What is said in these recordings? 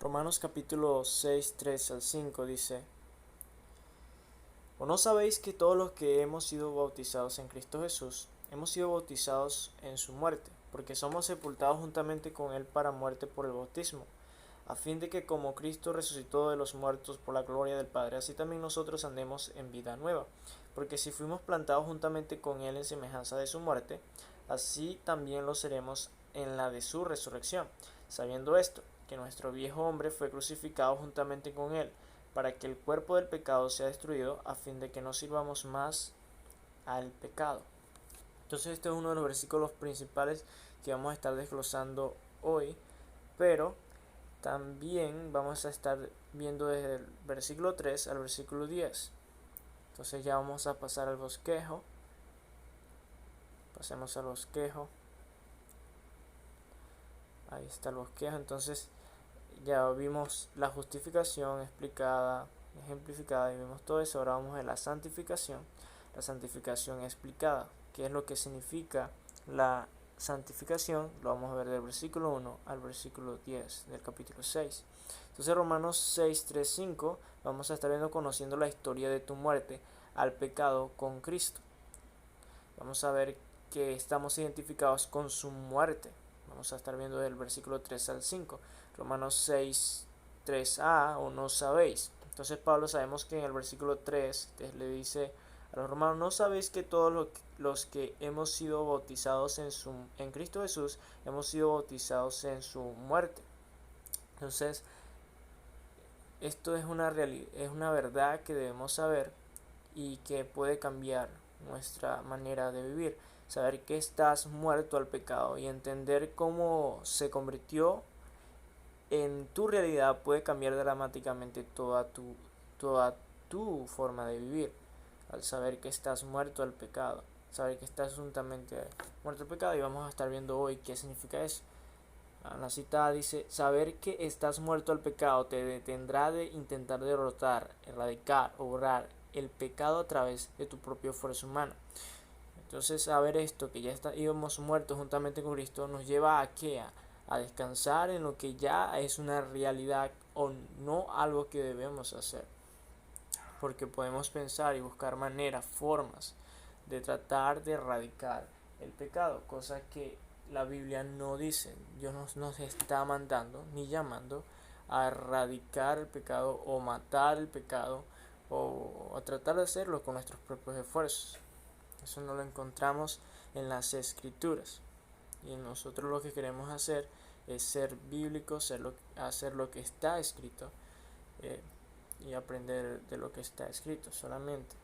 Romanos capítulo 6, 3 al 5 dice: ¿O no sabéis que todos los que hemos sido bautizados en Cristo Jesús, hemos sido bautizados en su muerte? Porque somos sepultados juntamente con él para muerte por el bautismo, a fin de que como Cristo resucitó de los muertos por la gloria del Padre, así también nosotros andemos en vida nueva. Porque si fuimos plantados juntamente con él en semejanza de su muerte, así también lo seremos en la de su resurrección, sabiendo esto, que nuestro viejo hombre fue crucificado juntamente con él, para que el cuerpo del pecado sea destruido, a fin de que no sirvamos más al pecado. Entonces este es uno de los versículos principales que vamos a estar desglosando hoy, pero también vamos a estar viendo desde el versículo 3 al versículo 10. Entonces ya vamos a pasar al bosquejo. Pasemos al bosquejo. Ahí está el bosquejo. Entonces ya vimos la justificación explicada, ejemplificada, y vimos todo eso. Ahora vamos a la santificación. La santificación explicada. ¿Qué es lo que significa la santificación? Lo vamos a ver del versículo 1 al versículo 10 del capítulo 6. Entonces Romanos 6, 3, 5 vamos a estar viendo, conociendo la historia de tu muerte al pecado con Cristo. Vamos a ver que estamos identificados con su muerte. Vamos a estar viendo del versículo 3 al 5. Romanos 6, 3a, o no sabéis. Entonces Pablo, sabemos que en el versículo 3 le dice a los romanos: ¿no sabéis que todos los que hemos sido bautizados en Cristo Jesús, hemos sido bautizados en su muerte? Entonces esto es una verdad que debemos saber y que puede cambiar nuestra manera de vivir. Saber que estás muerto al pecado y entender cómo se convirtió en tu realidad puede cambiar dramáticamente toda tu forma de vivir. Al saber que estás muerto al pecado, saber que estás juntamente muerto al pecado, y vamos a estar viendo hoy qué significa eso. La cita dice: saber que estás muerto al pecado te detendrá de intentar derrotar, erradicar o borrar el pecado a través de tu propio esfuerzo humano. Entonces, saber esto, que ya íbamos muertos juntamente con Cristo, nos lleva a qué? A descansar en lo que ya es una realidad, o no algo que debemos hacer. Porque podemos pensar y buscar maneras, formas de tratar de erradicar el pecado, cosa que la Biblia no dice. Dios nos está mandando ni llamando a erradicar el pecado o matar el pecado, o a tratar de hacerlo con nuestros propios esfuerzos. Eso no lo encontramos en las escrituras, y nosotros lo que queremos hacer es ser bíblicos, hacer lo que está escrito, y aprender de lo que está escrito solamente.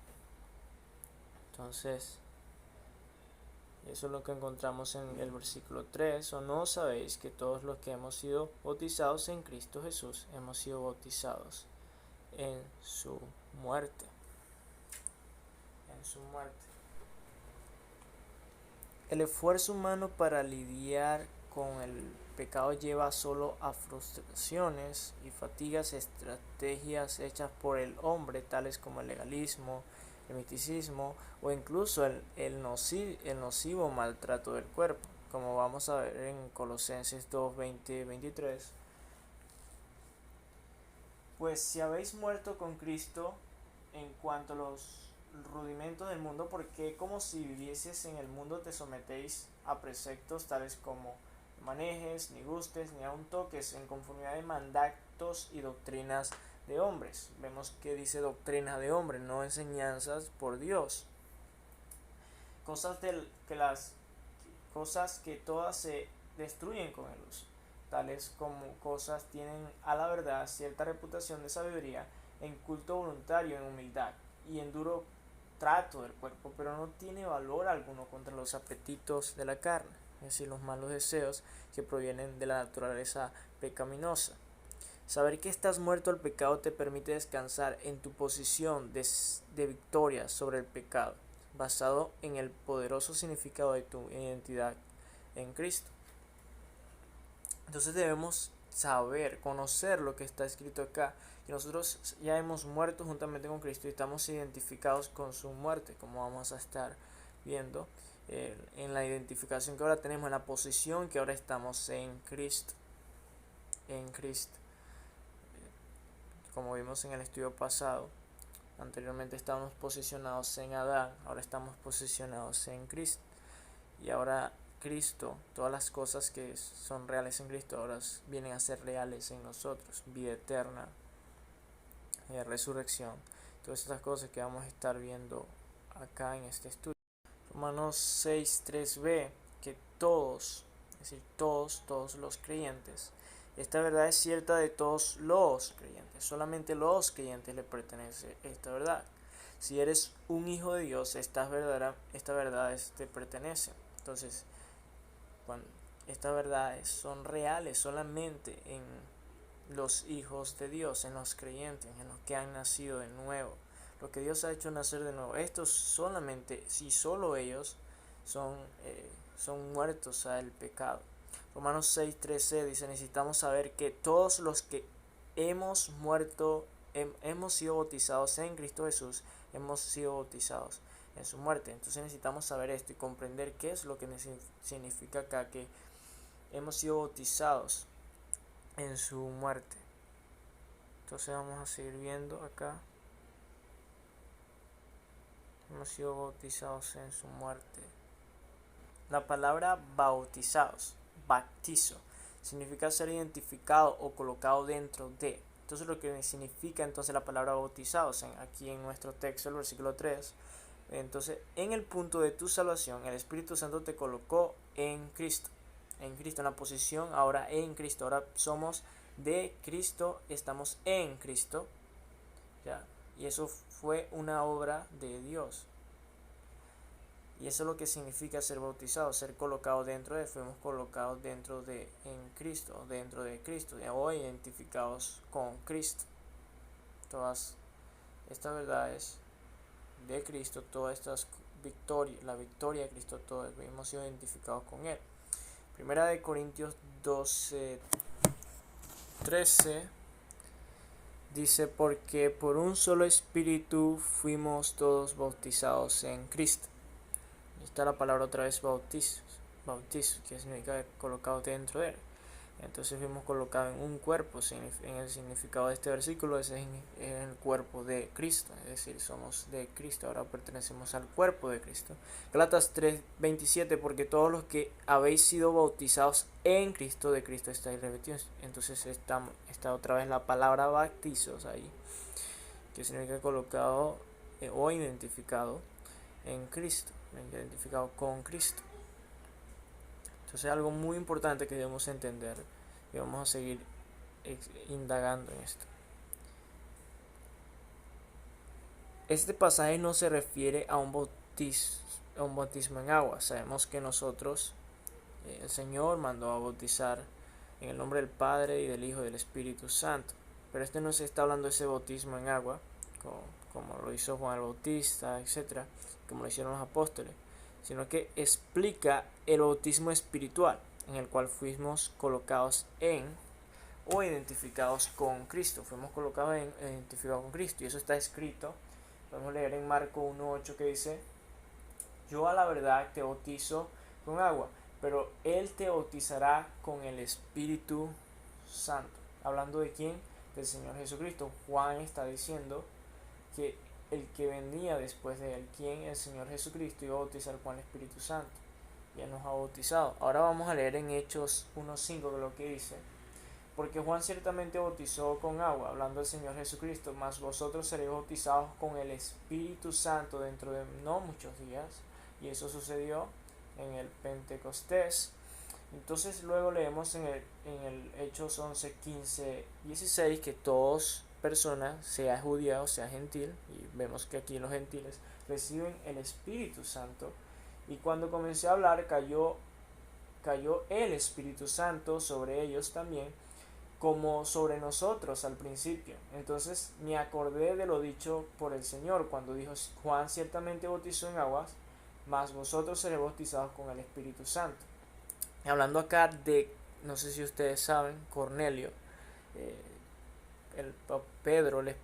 Entonces eso es lo que encontramos en el versículo 3. ¿O no sabéis que todos los que hemos sido bautizados en Cristo Jesús, hemos sido bautizados en su muerte? En su muerte. El esfuerzo humano para lidiar con el pecado lleva solo a frustraciones y fatigas. Estrategias hechas por el hombre, tales como el legalismo, el misticismo, o incluso el nocivo maltrato del cuerpo, como vamos a ver en Colosenses 2, 20, 23. Pues si habéis muerto con Cristo en cuanto a los rudimentos del mundo, porque como si vivieses en el mundo te sometéis a preceptos tales como: no manejes, ni gustes, ni aun toques, en conformidad de mandatos y doctrinas de hombres. Vemos que dice doctrinas de hombres, no enseñanzas por Dios. Cosas que todas se destruyen con el uso, tales como cosas tienen a la verdad cierta reputación de sabiduría, en culto voluntario, en humildad y en duro trato del cuerpo, pero no tiene valor alguno contra los apetitos de la carne, es decir, los malos deseos que provienen de la naturaleza pecaminosa. Saber que estás muerto al pecado te permite descansar en tu posición de victoria sobre el pecado, basado en el poderoso significado de tu identidad en Cristo. Entonces debemos saber, conocer lo que está escrito acá, que nosotros ya hemos muerto juntamente con Cristo y estamos identificados con su muerte, como vamos a estar viendo en la identificación que ahora tenemos, en la posición que ahora estamos en Cristo. En Cristo. como vimos en el estudio pasado, anteriormente estábamos posicionados en Adán, ahora estamos posicionados en Cristo. Y ahora Cristo, todas las cosas que son reales en Cristo, ahora vienen a ser reales en nosotros. Vida eterna, resurrección, todas estas cosas que vamos a estar viendo acá en este estudio. Romanos 6:3b, que todos, es decir, todos los creyentes, esta verdad es cierta de todos los creyentes, solamente los creyentes le pertenece esta verdad. Si eres un hijo de Dios, esta verdad te pertenece. Entonces, cuando estas verdades son reales solamente en los hijos de Dios, en los creyentes, en los que han nacido de nuevo, lo que Dios ha hecho nacer de nuevo. Estos solamente, si solo ellos son muertos al pecado. Romanos 6:13 dice: necesitamos saber que todos los que hemos muerto, hemos sido bautizados en Cristo Jesús, hemos sido bautizados en su muerte. Entonces necesitamos saber esto y comprender qué es lo que significa acá, que hemos sido bautizados en su muerte. Entonces vamos a seguir viendo acá. Hemos sido bautizados en su muerte. La palabra bautizados, baptizo, significa ser identificado o colocado dentro de. Entonces lo que significa entonces la palabra bautizados, aquí en nuestro texto, el versículo 3, entonces en el punto de tu salvación, el Espíritu Santo te colocó en Cristo, en la posición ahora en Cristo. Ahora somos de Cristo, estamos en Cristo, ¿ya? Y eso fue una obra de Dios. Y eso es lo que significa ser bautizado, ser colocado dentro de. Fuimos colocados dentro de, en Cristo, dentro de Cristo, o identificados con Cristo. Todas estas verdades de Cristo, todas estas victorias, la victoria de Cristo, todos hemos sido identificados con Él. Primera de Corintios 12:13 dice: porque por un solo espíritu fuimos todos bautizados en Cristo. Está la palabra otra vez bautizo, que significa colocado dentro de él. Entonces fuimos colocados en un cuerpo. En el significado de este versículo es en el cuerpo de Cristo, es decir, somos de Cristo, ahora pertenecemos al cuerpo de Cristo. Gálatas 3:27, porque todos los que habéis sido bautizados en Cristo, de Cristo estáis revestidos. Entonces está otra vez la palabra bautizos ahí, que significa colocado o identificado en Cristo, identificado con Cristo. Entonces algo muy importante que debemos entender, y vamos a seguir indagando en esto. Este pasaje no se refiere a un bautismo en agua. Sabemos que nosotros, el Señor mandó a bautizar en el nombre del Padre y del Hijo y del Espíritu Santo. Pero este no se está hablando de ese bautismo en agua, como lo hizo Juan el Bautista, etcétera, como lo hicieron los apóstoles, sino que explica el bautismo espiritual, en el cual fuimos colocados en o identificados con Cristo. Fuimos colocados identificados con Cristo, y eso está escrito. Podemos leer en Marcos 1:8 que dice: yo a la verdad te bautizo con agua, pero Él te bautizará con el Espíritu Santo. Hablando de quién, del Señor Jesucristo. Juan está diciendo que el que venía después de él, quien el Señor Jesucristo, iba a bautizar con el Espíritu Santo, y Él nos ha bautizado. Ahora vamos a leer en Hechos 1:5 que lo que dice: porque Juan ciertamente bautizó con agua, hablando del Señor Jesucristo, mas vosotros seréis bautizados con el Espíritu Santo dentro de no muchos días. Y eso sucedió en el Pentecostés. Entonces luego leemos en el Hechos 11:15-16 que todas personas, sea judía o sea gentil, y vemos que aquí los gentiles reciben el Espíritu Santo. Y cuando comencé a hablar, cayó el Espíritu Santo sobre ellos también, como sobre nosotros al principio. Entonces me acordé de lo dicho por el Señor cuando dijo: Juan ciertamente bautizó en aguas, mas vosotros seréis bautizados con el Espíritu Santo. Y hablando acá de, no sé si ustedes saben, Cornelio, Pedro les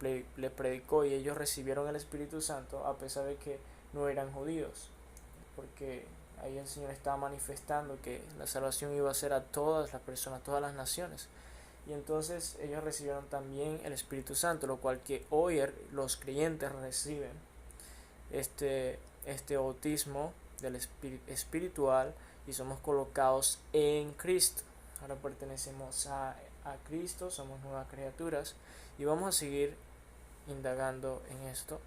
predicó y ellos recibieron el Espíritu Santo a pesar de que no eran judíos, porque ahí el Señor estaba manifestando que la salvación iba a ser a todas las personas, todas las naciones. y entonces ellos recibieron también el Espíritu Santo, lo cual que hoy los creyentes reciben este bautismo del espiritual y somos colocados en Cristo. Ahora pertenecemos a Cristo, somos nuevas criaturas y vamos a seguir indagando en esto.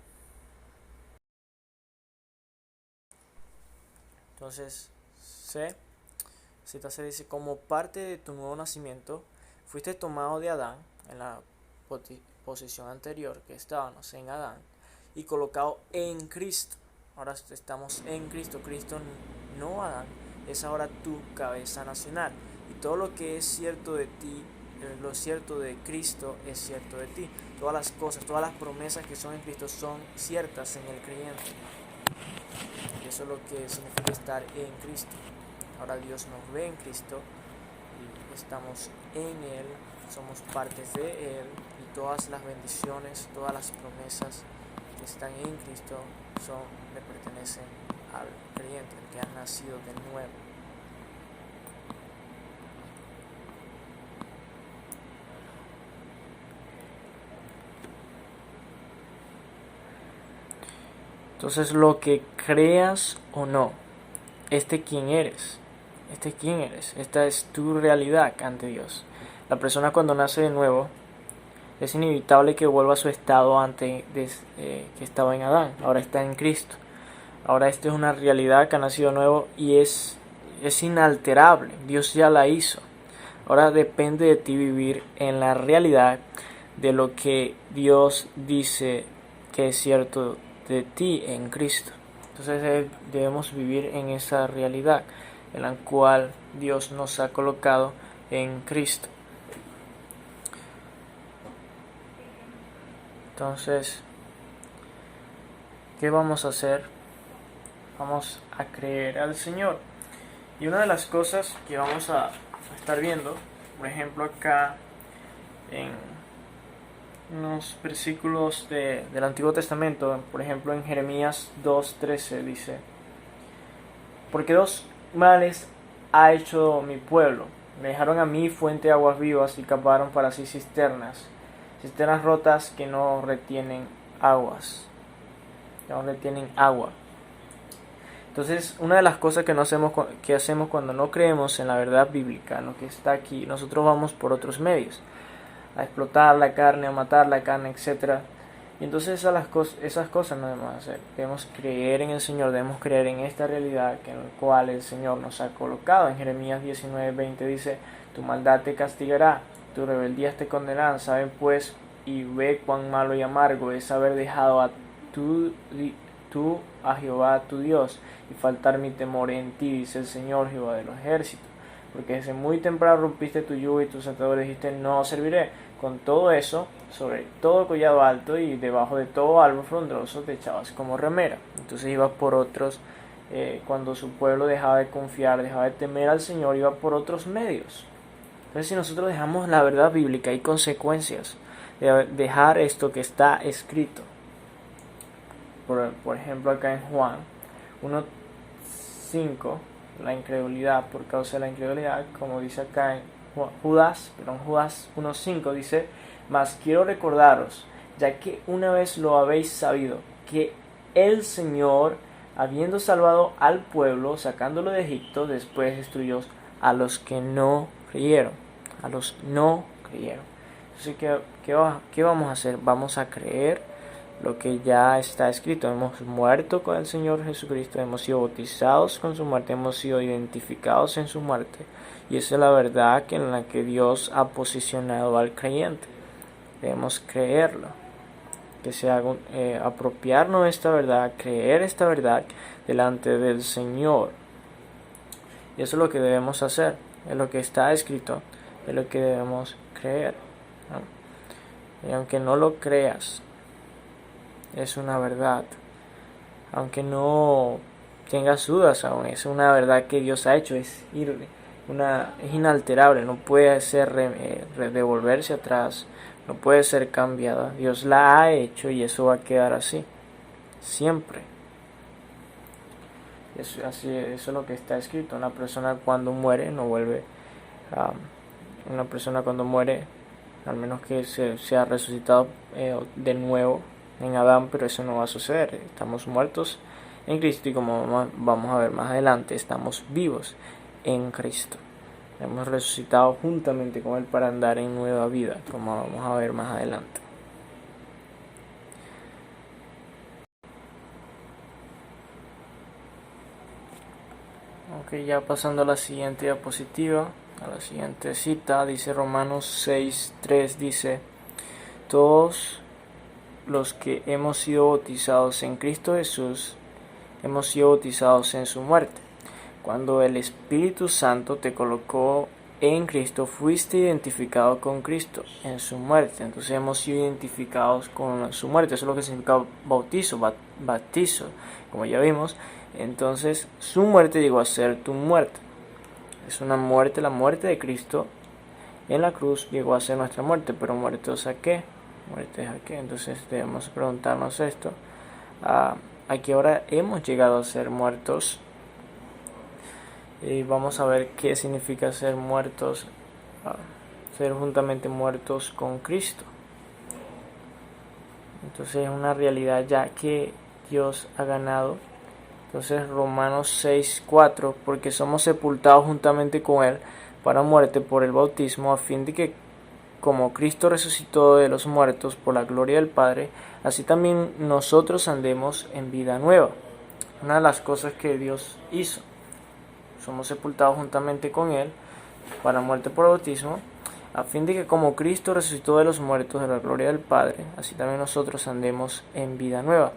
Entonces, cita se dice, como parte de tu nuevo nacimiento, fuiste tomado de Adán, en la posición anterior que estábamos en Adán, y colocado en Cristo. Ahora estamos en Cristo. Cristo, no Adán, es ahora tu cabeza nacional. Y todo lo que es cierto de ti, lo cierto de Cristo es cierto de ti. Todas las cosas, todas las promesas que son en Cristo son ciertas en el creyente. Y eso es lo que significa estar en Cristo. Ahora Dios nos ve en Cristo y estamos en Él, somos partes de Él y todas las bendiciones, todas las promesas que están en Cristo le pertenecen al creyente, el que ha nacido de nuevo. Entonces, lo que creas o no, quién eres. ¿Quién eres? Esta es tu realidad ante Dios. La persona cuando nace de nuevo es inevitable que vuelva a su estado antes de que estaba en Adán. Ahora está en Cristo. Ahora esta es una realidad que ha nacido de nuevo y es inalterable. Dios ya la hizo. Ahora depende de ti vivir en la realidad de lo que Dios dice que es cierto de ti en Cristo. Entonces debemos vivir en esa realidad en la cual Dios nos ha colocado en Cristo. Entonces, ¿qué vamos a hacer? Vamos a creer al Señor. Y una de las cosas que vamos a estar viendo, por ejemplo acá en unos versículos del Antiguo Testamento, por ejemplo en Jeremías 2:13 dice: porque dos males ha hecho mi pueblo, me dejaron a mí fuente de aguas vivas y cavaron para sí cisternas rotas que no retienen agua. Entonces, una de las cosas que hacemos cuando no creemos en la verdad bíblica, en lo que está aquí, nosotros vamos por otros medios, a explotar la carne, a matar la carne, etc. Y entonces esas cosas no debemos hacer. Debemos creer en el Señor, debemos creer en esta realidad en la cual el Señor nos ha colocado. En Jeremías 19:20 dice: tu maldad te castigará, tu rebeldías te condenarán. Saben pues y ve cuán malo y amargo es haber dejado a Jehová tu Dios y faltar mi temor en ti, dice el Señor Jehová de los ejércitos. Porque desde muy temprano rompiste tu yugo y tus atadores dijiste: no os serviré. Con todo eso, sobre todo collado alto y debajo de todo árbol frondoso te echabas como remera. Entonces ibas por otros, cuando su pueblo dejaba de confiar, dejaba de temer al Señor, iba por otros medios. Entonces, si nosotros dejamos la verdad bíblica, hay consecuencias de dejar esto que está escrito. Por ejemplo, acá en Juan 1:5, la incredulidad, por causa de la incredulidad, como dice acá en Judas 1:5 dice: mas quiero recordaros, ya que una vez lo habéis sabido, que el Señor, habiendo salvado al pueblo, sacándolo de Egipto, después destruyó a los que no creyeron. Entonces, ¿qué vamos a hacer? Vamos a creer lo que ya está escrito. Hemos muerto con el Señor Jesucristo, hemos sido bautizados con su muerte, hemos sido identificados en su muerte. Y esa es la verdad en la que Dios ha posicionado al creyente. Debemos creerlo, que sea apropiarnos de esta verdad, creer esta verdad delante del Señor. Y eso es lo que debemos hacer, es lo que está escrito, es lo que debemos creer. Y aunque no lo creas, es una verdad. Aunque no tengas dudas aún, es una verdad que Dios ha hecho, es inalterable, no puede ser devolverse atrás, no puede ser cambiada. Dios la ha hecho y eso va a quedar así, siempre. Eso es lo que está escrito. Una persona cuando muere no vuelve Una persona cuando muere, al menos que sea resucitado de nuevo en Adán, pero eso no va a suceder. Estamos muertos en Cristo y como vamos a ver más adelante, estamos vivos en Cristo. Hemos resucitado juntamente con Él para andar en nueva vida, como vamos a ver más adelante. Ok, ya pasando a la siguiente diapositiva, a la siguiente cita, dice Romanos 6:3, dice: todos los que hemos sido bautizados en Cristo Jesús, hemos sido bautizados en su muerte. Cuando el Espíritu Santo te colocó en Cristo, fuiste identificado con Cristo en su muerte. Entonces hemos sido identificados con su muerte. Eso es lo que significa bautizo, como ya vimos. Entonces su muerte llegó a ser tu muerte. Es una muerte, la muerte de Cristo en la cruz llegó a ser nuestra muerte. Pero ¿muertos a qué? ¿Muertes a qué? Entonces debemos preguntarnos esto. ¿A qué hora hemos llegado a ser muertos? Y vamos a ver qué significa ser muertos, ser juntamente muertos con Cristo. Entonces es una realidad ya que Dios ha ganado. Entonces Romanos 6:4, porque somos sepultados juntamente con Él para muerte por el bautismo, a fin de que como Cristo resucitó de los muertos por la gloria del Padre, así también nosotros andemos en vida nueva. Una de las cosas que Dios hizo. Somos sepultados juntamente con Él para muerte por bautismo, a fin de que como Cristo resucitó de los muertos de la gloria del Padre, así también nosotros andemos en vida nueva.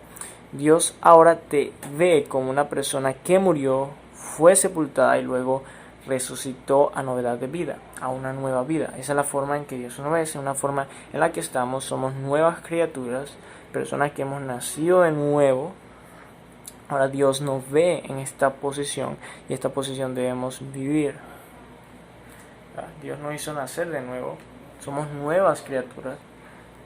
Dios ahora te ve como una persona que murió, fue sepultada y luego resucitó a novedad de vida, a una nueva vida. Esa es la forma en que Dios nos ve, es una forma en la que somos nuevas criaturas, personas que hemos nacido de nuevo. Ahora Dios nos ve en esta posición y esta posición debemos vivir. Dios nos hizo nacer de nuevo, somos nuevas criaturas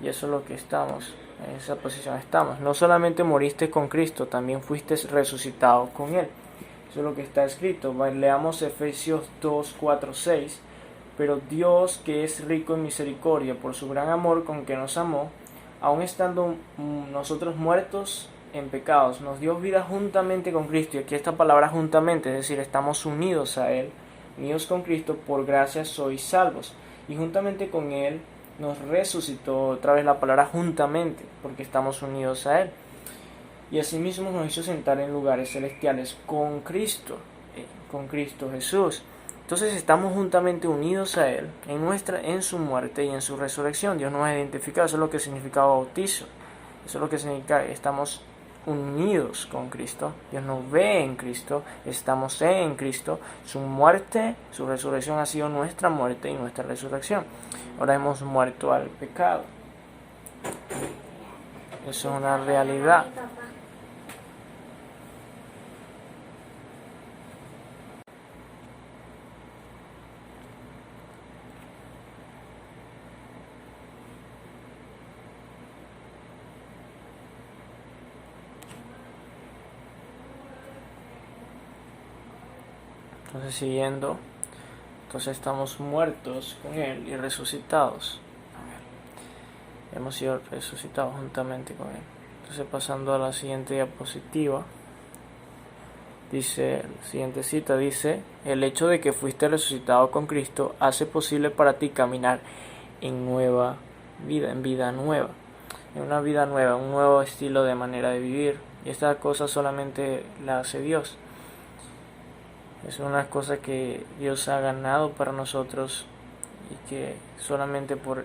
y eso es lo que estamos, en esa posición estamos. No solamente moriste con Cristo, también fuiste resucitado con Él. Eso es lo que está escrito. Leamos Efesios 2:4-6. Pero Dios, que es rico en misericordia por su gran amor con que nos amó, aun estando nosotros muertos en pecados, nos dio vida juntamente con Cristo. Y aquí esta palabra juntamente, es decir, estamos unidos a Él, unidos con Cristo, por gracia sois salvos. Y juntamente con Él nos resucitó, otra vez la palabra juntamente, porque estamos unidos a Él. Y asimismo nos hizo sentar en lugares celestiales con Cristo Jesús. Entonces estamos juntamente unidos a Él en su muerte y en su resurrección. Dios nos ha identificado, eso es lo que significa bautizo. Eso es lo que significa, estamos unidos con Cristo. Dios nos ve en Cristo, estamos en Cristo. Su muerte, su resurrección ha sido nuestra muerte y nuestra resurrección. Ahora hemos muerto al pecado. Eso es una realidad. Entonces siguiendo, entonces estamos muertos con Él y resucitados. Hemos sido resucitados juntamente con Él. Entonces pasando a la siguiente diapositiva, dice, la siguiente cita dice: el hecho de que fuiste resucitado con Cristo hace posible para ti caminar en nueva vida, en vida nueva, en una vida nueva, un nuevo estilo de manera de vivir. Y esta cosa solamente la hace Dios. Es una cosa que Dios ha ganado para nosotros y que solamente por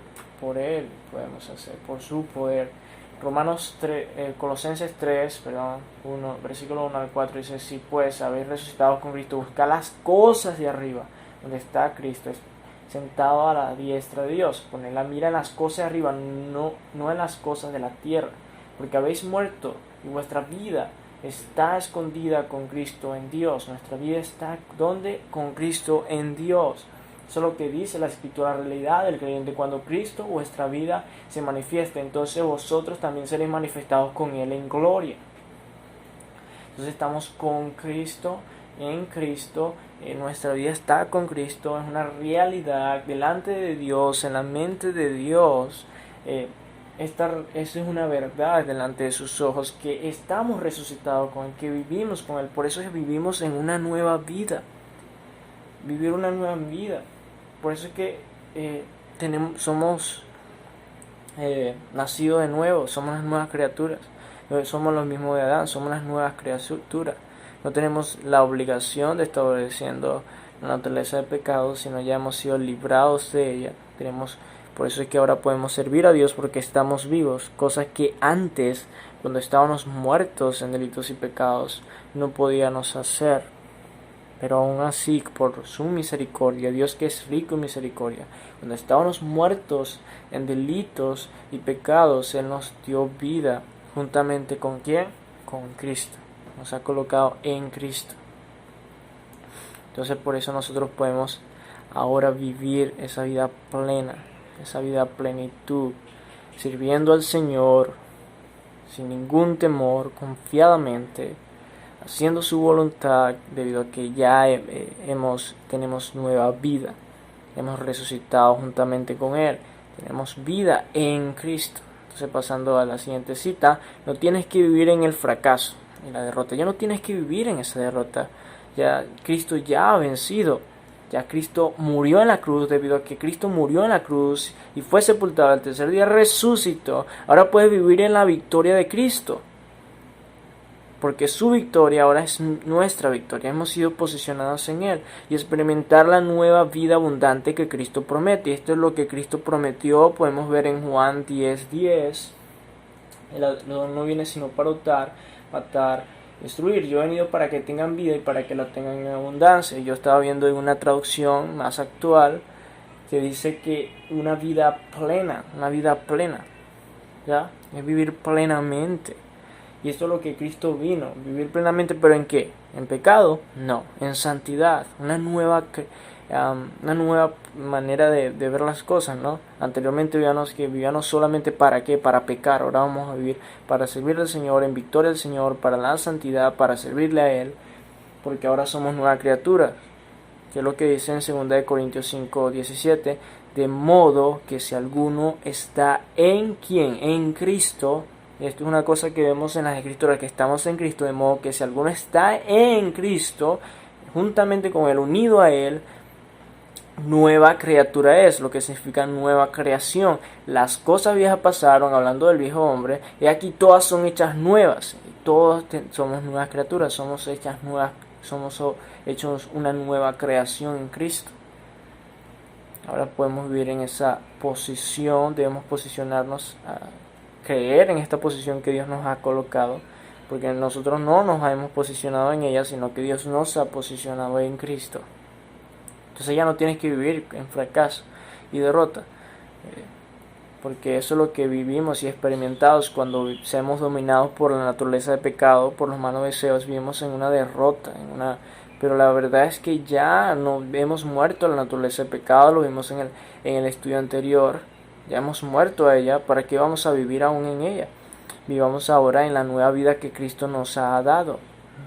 Él podemos hacer, por su poder. Colosenses 3, 1, versículo 1 al 4 dice: si pues habéis resucitado con Cristo, buscad las cosas de arriba, donde está Cristo, sentado a la diestra de Dios. Poned la mira en las cosas de arriba, no en las cosas de la tierra, porque habéis muerto y vuestra vida está escondida con Cristo en Dios. Nuestra vida está ¿dónde? Con Cristo en Dios. Eso es lo que dice la Escritura, la realidad del creyente. Cuando Cristo, vuestra vida, se manifiesta, entonces vosotros también seréis manifestados con Él en gloria. Entonces estamos con Cristo en Cristo, nuestra vida está con Cristo, es una realidad delante de Dios, en la mente de Dios. Eso es una verdad delante de sus ojos, que estamos resucitados con Él, que vivimos con Él. Por eso es que vivimos en una nueva vida, vivir una nueva vida. Por eso es que somos nacidos de nuevo, somos las nuevas criaturas. Somos los mismos de Adán, somos las nuevas criaturas. No tenemos la obligación de estar obedeciendo la naturaleza del pecado, sino ya hemos sido librados de ella. Por eso es que ahora podemos servir a Dios, porque estamos vivos, cosas que antes, cuando estábamos muertos en delitos y pecados, no podíamos hacer. Pero aún así, por su misericordia, Dios que es rico en misericordia, cuando estábamos muertos en delitos y pecados, Él nos dio vida juntamente con ¿quién? Con Cristo. Nos ha colocado en Cristo. Entonces por eso nosotros podemos ahora vivir esa vida plena, esa vida plenitud, sirviendo al Señor sin ningún temor, confiadamente, haciendo su voluntad, debido a que ya tenemos nueva vida, hemos resucitado juntamente con Él, tenemos vida en Cristo. Entonces, pasando a la siguiente cita, no tienes que vivir en el fracaso, en la derrota, ya no tienes que vivir en esa derrota, ya Cristo ya ha vencido, ya Cristo murió en la cruz. Debido a que Cristo murió en la cruz y fue sepultado, al tercer día resucitó, ahora puedes vivir en la victoria de Cristo, porque su victoria ahora es nuestra victoria. Hemos sido posicionados en Él y experimentar la nueva vida abundante que Cristo promete. Y esto es lo que Cristo prometió. Podemos ver en Juan 10:10. No viene sino para hurtar, matar, destruir. Yo he venido para que tengan vida y para que la tengan en abundancia. Yo estaba viendo en una traducción más actual que dice que una vida plena, ¿ya? Es vivir plenamente. Y esto es lo que Cristo vino, vivir plenamente, pero ¿en qué? ¿En pecado? No, en santidad, una nueva manera de ver las cosas, ¿no? Anteriormente vivíamos solamente para ¿qué? Para pecar. Ahora vamos a vivir para servir al Señor, en victoria al Señor, para la santidad, para servirle a Él, porque ahora somos nueva criatura, que es lo que dice en 2 Corintios 5:17, de modo que si alguno está en ¿quién? En Cristo. Esto es una cosa que vemos en las Escrituras, que estamos en Cristo, de modo que si alguno está en Cristo, juntamente con Él, unido a Él, nueva criatura es, lo que significa nueva creación. Las cosas viejas pasaron, hablando del viejo hombre, y aquí todas son hechas nuevas. Todos somos nuevas criaturas, somos hechas nuevas, somos hechos una nueva creación en Cristo. Ahora podemos vivir en esa posición, debemos posicionarnos creer en esta posición que Dios nos ha colocado, porque nosotros no nos hemos posicionado en ella, sino que Dios nos ha posicionado en Cristo. Entonces ya no tienes que vivir en fracaso y derrota, porque eso es lo que vivimos y experimentamos cuando seamos dominados por la naturaleza de pecado, por los malos deseos. Vivimos en una derrota, pero la verdad es que ya no hemos muerto a la naturaleza de pecado. Lo vimos en el estudio anterior. Ya hemos muerto a ella. ¿Para qué vamos a vivir aún en ella? Vivamos ahora en la nueva vida que Cristo nos ha dado.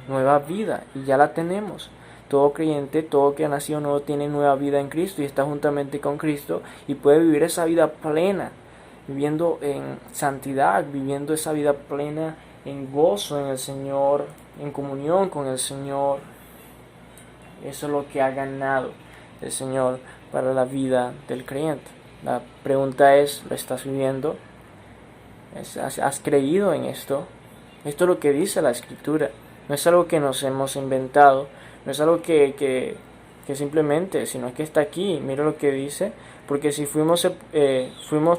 Nueva vida. Y ya la tenemos. Todo creyente, todo que ha nacido nuevo tiene nueva vida en Cristo y está juntamente con Cristo y puede vivir esa vida plena, viviendo en santidad, viviendo esa vida plena en gozo en el Señor, en comunión con el Señor. Eso es lo que ha ganado el Señor para la vida del creyente. La pregunta es, ¿lo estás viviendo? ¿Has creído en esto? Esto es lo que dice la Escritura. No es algo que nos hemos inventado. No es algo que simplemente, sino que está aquí. Mira lo que dice. Porque si fuimos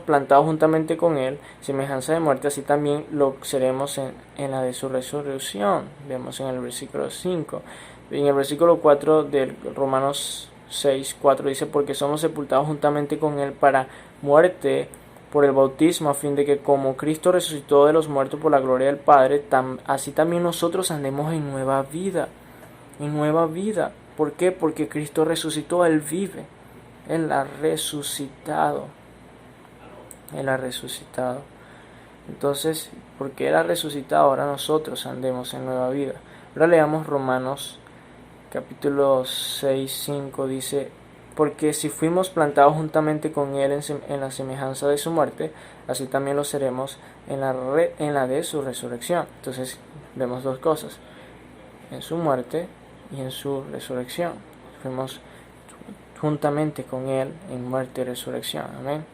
plantados juntamente con Él, semejanza de muerte, así también lo seremos en la de su resurrección. Vemos en el versículo 5. En el versículo 4 de Romanos 6:4 dice, porque somos sepultados juntamente con Él para muerte por el bautismo, a fin de que como Cristo resucitó de los muertos por la gloria del Padre, así también nosotros andemos en nueva vida. En nueva vida. ¿Por qué? Porque Cristo resucitó, Él vive. Él ha resucitado. Él ha resucitado. Entonces, porque Él ha resucitado, ahora nosotros andemos en nueva vida. Ahora leamos Romanos capítulo 6, 5 dice: porque si fuimos plantados juntamente con él en la semejanza de su muerte, así también lo seremos en la de su resurrección. Entonces vemos dos cosas: en su muerte y en su resurrección. Fuimos juntamente con él en muerte y resurrección. Amén.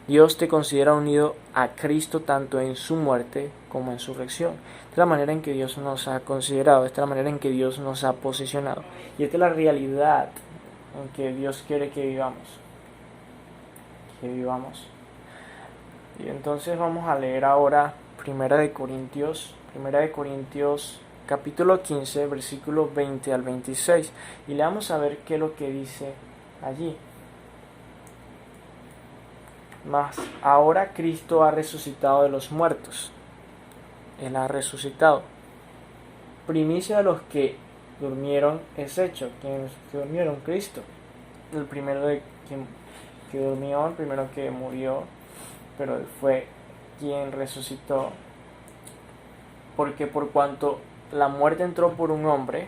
Dios te considera unido a Cristo tanto en su muerte como en su resurrección. Esta es la manera en que Dios nos ha considerado, esta es la manera en que Dios nos ha posicionado. Y esta es la realidad en que Dios quiere que vivamos. Y entonces vamos a leer ahora Primera de Corintios capítulo 15, versículos 20 al 26. Y le vamos a ver qué es lo que dice allí. Mas ahora Cristo ha resucitado de los muertos. Él ha resucitado. Primicia de los que durmieron es hecho. ¿Quiénes durmieron? Cristo. El primero que durmió, el primero que murió, pero él fue quien resucitó. Porque por cuanto la muerte entró por un hombre,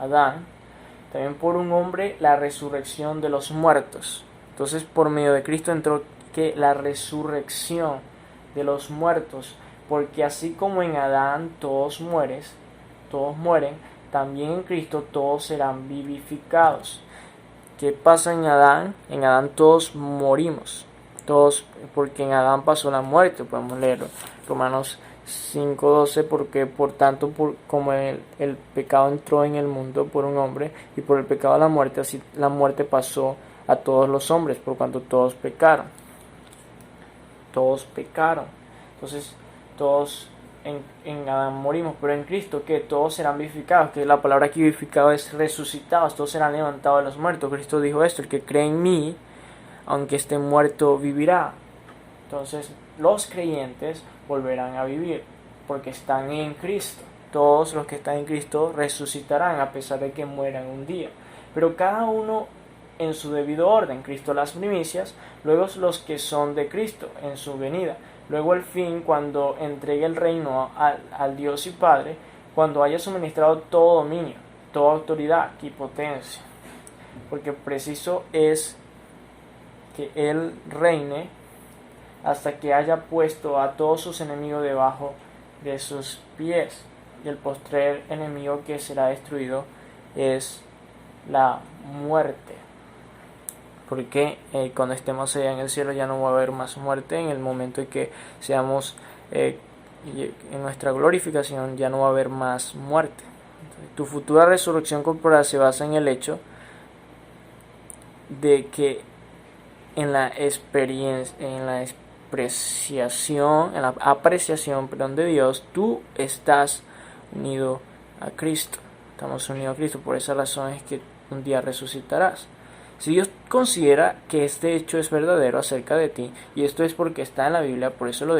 Adán, también por un hombre la resurrección de los muertos. Entonces por medio de Cristo entró que la resurrección de los muertos, porque así como en Adán todos mueren, también en Cristo todos serán vivificados. ¿Qué pasa en Adán? En Adán todos morimos, todos, porque en Adán pasó la muerte. Podemos leer Romanos 5:12, porque por tanto como el pecado entró en el mundo por un hombre, y por el pecado la muerte, así la muerte pasó a todos los hombres, por cuanto todos pecaron. Entonces todos en Adán morimos, pero en Cristo que todos serán vivificados, que la palabra aquí vivificado es resucitados, todos serán levantados de los muertos. Cristo dijo esto: el que cree en mí, aunque esté muerto, vivirá. Entonces los creyentes volverán a vivir porque están en Cristo. Todos los que están en Cristo resucitarán a pesar de que mueran un día, pero cada uno en su debido orden. Cristo las primicias, luego los que son de Cristo en su venida, luego el fin, cuando entregue el reino al Dios y Padre, cuando haya suministrado todo dominio, toda autoridad y potencia, porque preciso es que Él reine hasta que haya puesto a todos sus enemigos debajo de sus pies. Y el postrer enemigo que será destruido es la muerte. Porque cuando estemos allá en el cielo ya no va a haber más muerte. En el momento en que seamos en nuestra glorificación ya no va a haber más muerte. Entonces, tu futura resurrección corporal se basa en el hecho de que en la apreciación de Dios, tú estás unido a Cristo. Estamos unidos a Cristo. Por esa razón es que un día resucitarás. Si Dios considera que este hecho es verdadero acerca de ti, y esto es porque está en la Biblia, por eso lo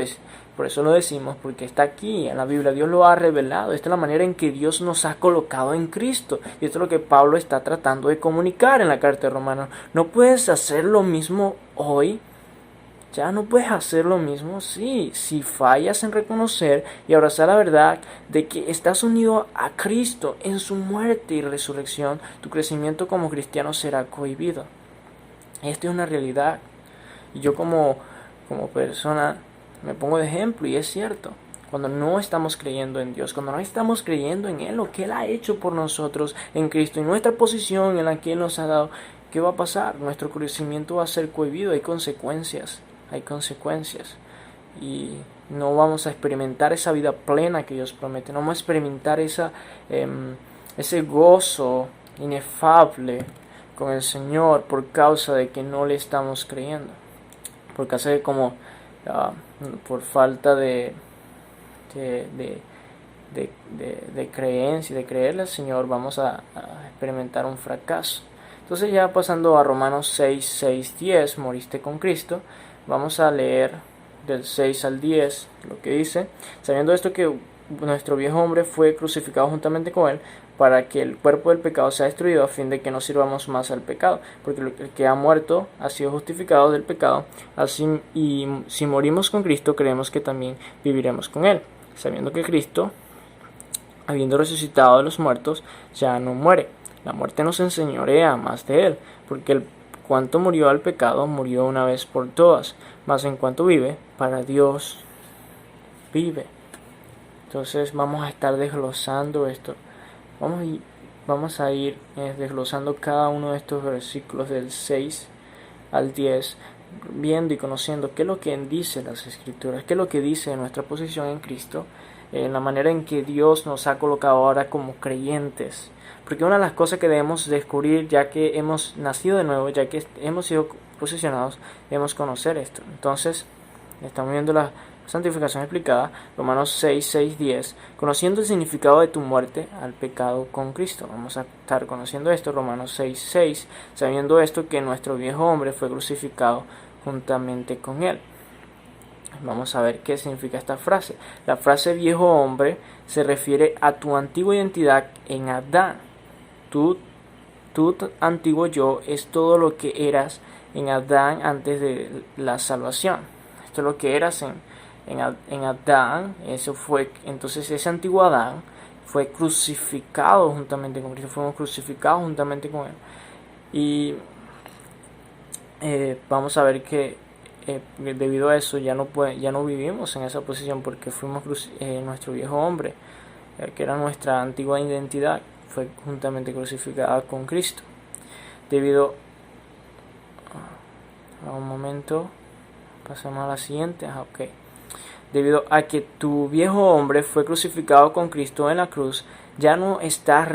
decimos, porque está aquí en la Biblia, Dios lo ha revelado. Esta es la manera en que Dios nos ha colocado en Cristo, y esto es lo que Pablo está tratando de comunicar en la carta de Romanos. No puedes hacer lo mismo hoy. Ya no puedes hacer lo mismo. Sí, si fallas en reconocer y abrazar la verdad de que estás unido a Cristo en su muerte y resurrección, tu crecimiento como cristiano será cohibido. Esta es una realidad. Y yo como persona me pongo de ejemplo, y es cierto. Cuando no estamos creyendo en Dios, cuando no estamos creyendo en Él, lo que Él ha hecho por nosotros en Cristo, y nuestra posición en la que Él nos ha dado, ¿qué va a pasar? Nuestro crecimiento va a ser cohibido. Hay consecuencias. Y no vamos a experimentar esa vida plena que Dios promete. No vamos a experimentar ese gozo inefable con el Señor por causa de que no le estamos creyendo, por causa de por falta de creencia, de creerle al Señor, vamos a experimentar un fracaso. Entonces, ya pasando a Romanos 6, 10, moriste con Cristo. Vamos a leer del 6 al 10 lo que dice: sabiendo esto, que nuestro viejo hombre fue crucificado juntamente con él, para que el cuerpo del pecado sea destruido, a fin de que no sirvamos más al pecado, porque el que ha muerto ha sido justificado del pecado. Así, y si morimos con Cristo, creemos que también viviremos con él, sabiendo que Cristo, habiendo resucitado de los muertos, ya no muere. La muerte no se enseñorea más de él, porque el cuanto murió al pecado, murió una vez por todas, mas en cuanto vive, para Dios vive. Entonces vamos a estar desglosando esto. Vamos a ir desglosando cada uno de estos versículos del 6 al 10, viendo y conociendo qué es lo que dice las Escrituras, qué es lo que dice nuestra posición en Cristo, la manera en que Dios nos ha colocado ahora como creyentes. Porque una de las cosas que debemos descubrir, ya que hemos nacido de nuevo, ya que hemos sido posicionados, debemos conocer esto. Entonces, estamos viendo la santificación explicada, Romanos 6, 6, 10, conociendo el significado de tu muerte al pecado con Cristo. Vamos a estar conociendo esto, Romanos 6, 6, sabiendo esto, que nuestro viejo hombre fue crucificado juntamente con él. Vamos a ver qué significa esta frase. La frase viejo hombre se refiere a tu antigua identidad en Adán. Tu antiguo yo es todo lo que eras en Adán antes de la salvación. Esto es lo que eras en Adán. Eso fue, entonces ese antiguo Adán fue crucificado juntamente con Cristo. Fuimos crucificados juntamente con él. Y vamos a ver que debido a eso ya no vivimos en esa posición, porque fuimos nuestro viejo hombre, que era nuestra antigua identidad, fue juntamente crucificada con Cristo. Debido a un momento, pasamos a la siguiente. Debido a que tu viejo hombre fue crucificado con Cristo en la cruz, ya no está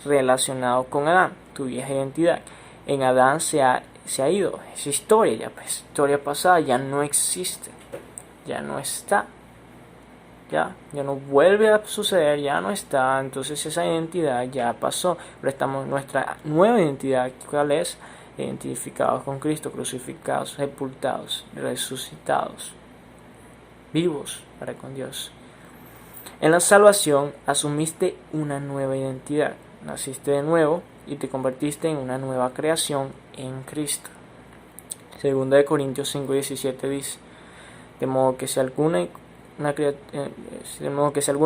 relacionado con Adán, tu vieja identidad. En Adán se ha ido, es historia ya, pues, historia pasada, ya no existe, ya no está, ya no vuelve a suceder, ya no está. Entonces esa identidad ya pasó. Pero estamos en nuestra nueva identidad, ¿cuál es? Identificados con Cristo, crucificados, sepultados, resucitados, vivos para con Dios. En la salvación asumiste una nueva identidad, naciste de nuevo y te convertiste en una nueva creación en Cristo. Segunda de Corintios 5:17 dice: de modo que si alguno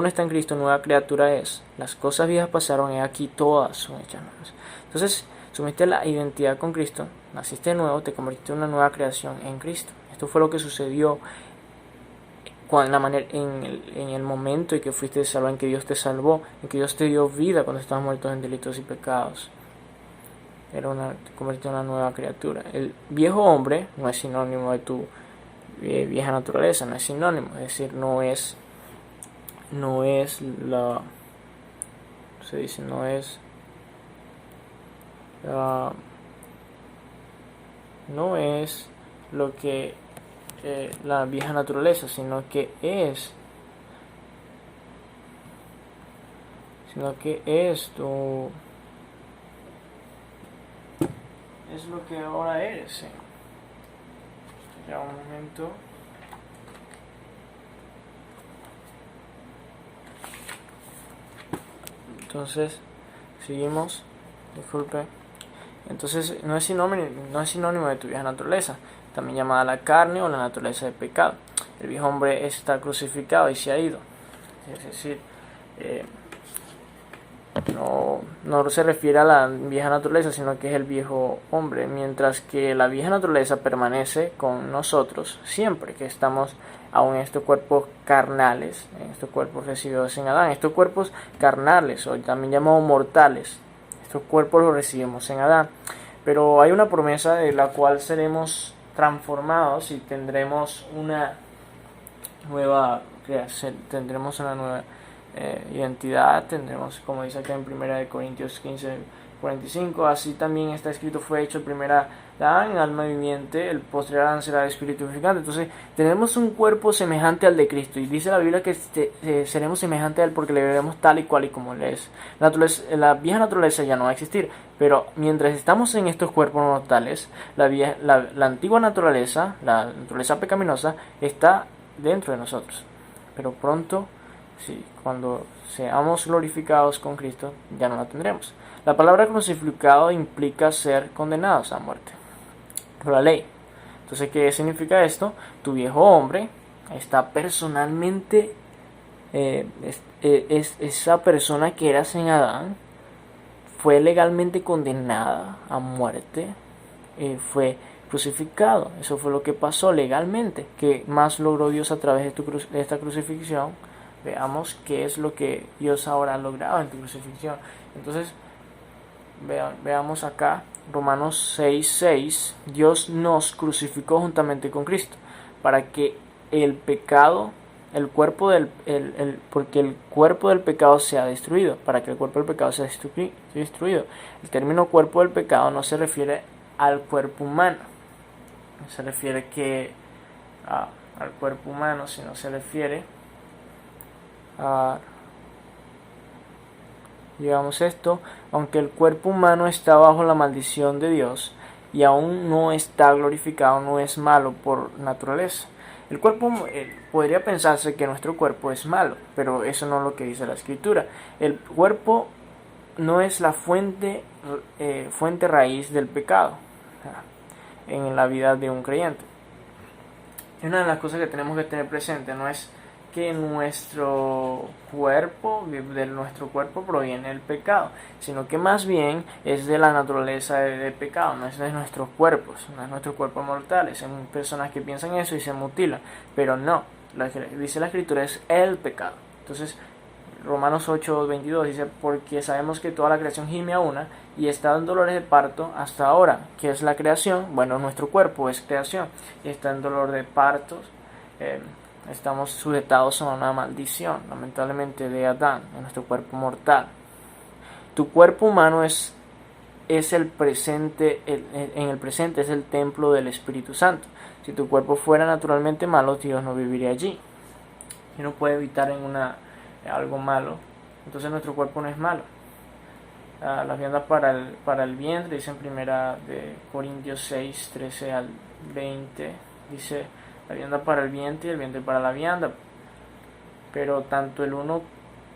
está en Cristo, nueva criatura es. Las cosas viejas pasaron, y aquí todas son hechas nuevas. Entonces, asumiste la identidad con Cristo, naciste de nuevo, te convertiste en una nueva creación en Cristo. Esto fue lo que sucedió en el momento en que fuiste salvo, en que Dios te salvó, en que Dios te dio vida cuando estabas muertos en delitos y pecados. Te convirtió en una nueva criatura. El viejo hombre no es sinónimo de tu vieja naturaleza, no es sinónimo, es decir, no es lo que la vieja naturaleza, sino que es es lo que ahora eres. Ya un momento. Entonces, seguimos. Disculpe. Entonces, no es sinónimo de tu vieja naturaleza, también llamada la carne o la naturaleza de pecado. El viejo hombre está crucificado y se ha ido. Es decir, no se refiere a la vieja naturaleza, sino que es el viejo hombre, mientras que la vieja naturaleza permanece con nosotros siempre que estamos aún en estos cuerpos carnales, en estos cuerpos recibidos en Adán. Estos cuerpos carnales, o también llamados mortales, estos cuerpos los recibimos en Adán, pero hay una promesa de la cual seremos transformados y tendremos una nueva creación, tendremos una nueva identidad, tendremos, como dice acá en 1 Corintios 15:45, así también está escrito: fue hecho el primer Adán, alma viviente, el posterior Adán será espíritu vivificante. Entonces tenemos un cuerpo semejante al de Cristo, y dice la Biblia que seremos semejantes a él porque le veremos tal y cual y como él es. La vieja naturaleza ya no va a existir, pero mientras estamos en estos cuerpos mortales, la antigua naturaleza, la naturaleza pecaminosa, está dentro de nosotros. Pero pronto, sí, cuando seamos glorificados con Cristo, ya no la tendremos. La palabra crucificado implica ser condenados a muerte por la ley. Entonces, ¿qué significa esto? Tu viejo hombre está personalmente, esa persona que eras en Adán, fue legalmente condenada a muerte, fue crucificado. Eso fue lo que pasó legalmente. ¿Qué más logró Dios a través de esta crucifixión? Veamos qué es lo que Dios ahora ha logrado en tu crucifixión. Entonces, veamos acá, Romanos 6:6, Dios nos crucificó juntamente con Cristo, para que el pecado, porque el cuerpo del pecado sea destruido, para que el cuerpo del pecado sea destruido. El término cuerpo del pecado no se refiere al cuerpo humano, no se refiere al cuerpo humano, sino se refiere a, digamos esto, aunque el cuerpo humano está bajo la maldición de Dios y aún no está glorificado, no es malo por naturaleza. El cuerpo, podría pensarse que nuestro cuerpo es malo, pero eso no es lo que dice la Escritura. El cuerpo no es la fuente raíz del pecado en la vida de un creyente. Y una de las cosas que tenemos que tener presente no es que de nuestro cuerpo proviene el pecado, sino que más bien es de la naturaleza del pecado, no es de nuestros cuerpos, no es nuestros cuerpos mortales. Hay personas que piensan eso y se mutilan, pero no, lo que dice la Escritura es el pecado. Entonces, Romanos 8:22 dice, porque sabemos que toda la creación gime a una y está en dolores de parto hasta ahora. ¿Qué es la creación? Bueno, nuestro cuerpo es creación y está en dolor de partos. Estamos sujetados a una maldición, lamentablemente, de Adán, en nuestro cuerpo mortal. Tu cuerpo humano es el presente, en el presente es el templo del Espíritu Santo. Si tu cuerpo fuera naturalmente malo, Dios no viviría allí. Y no puede evitar algo malo, entonces nuestro cuerpo no es malo. Las viandas para el vientre, dice en primera de Corintios 6:13 al 20, dice la vianda para el vientre y el vientre para la vianda, pero tanto el uno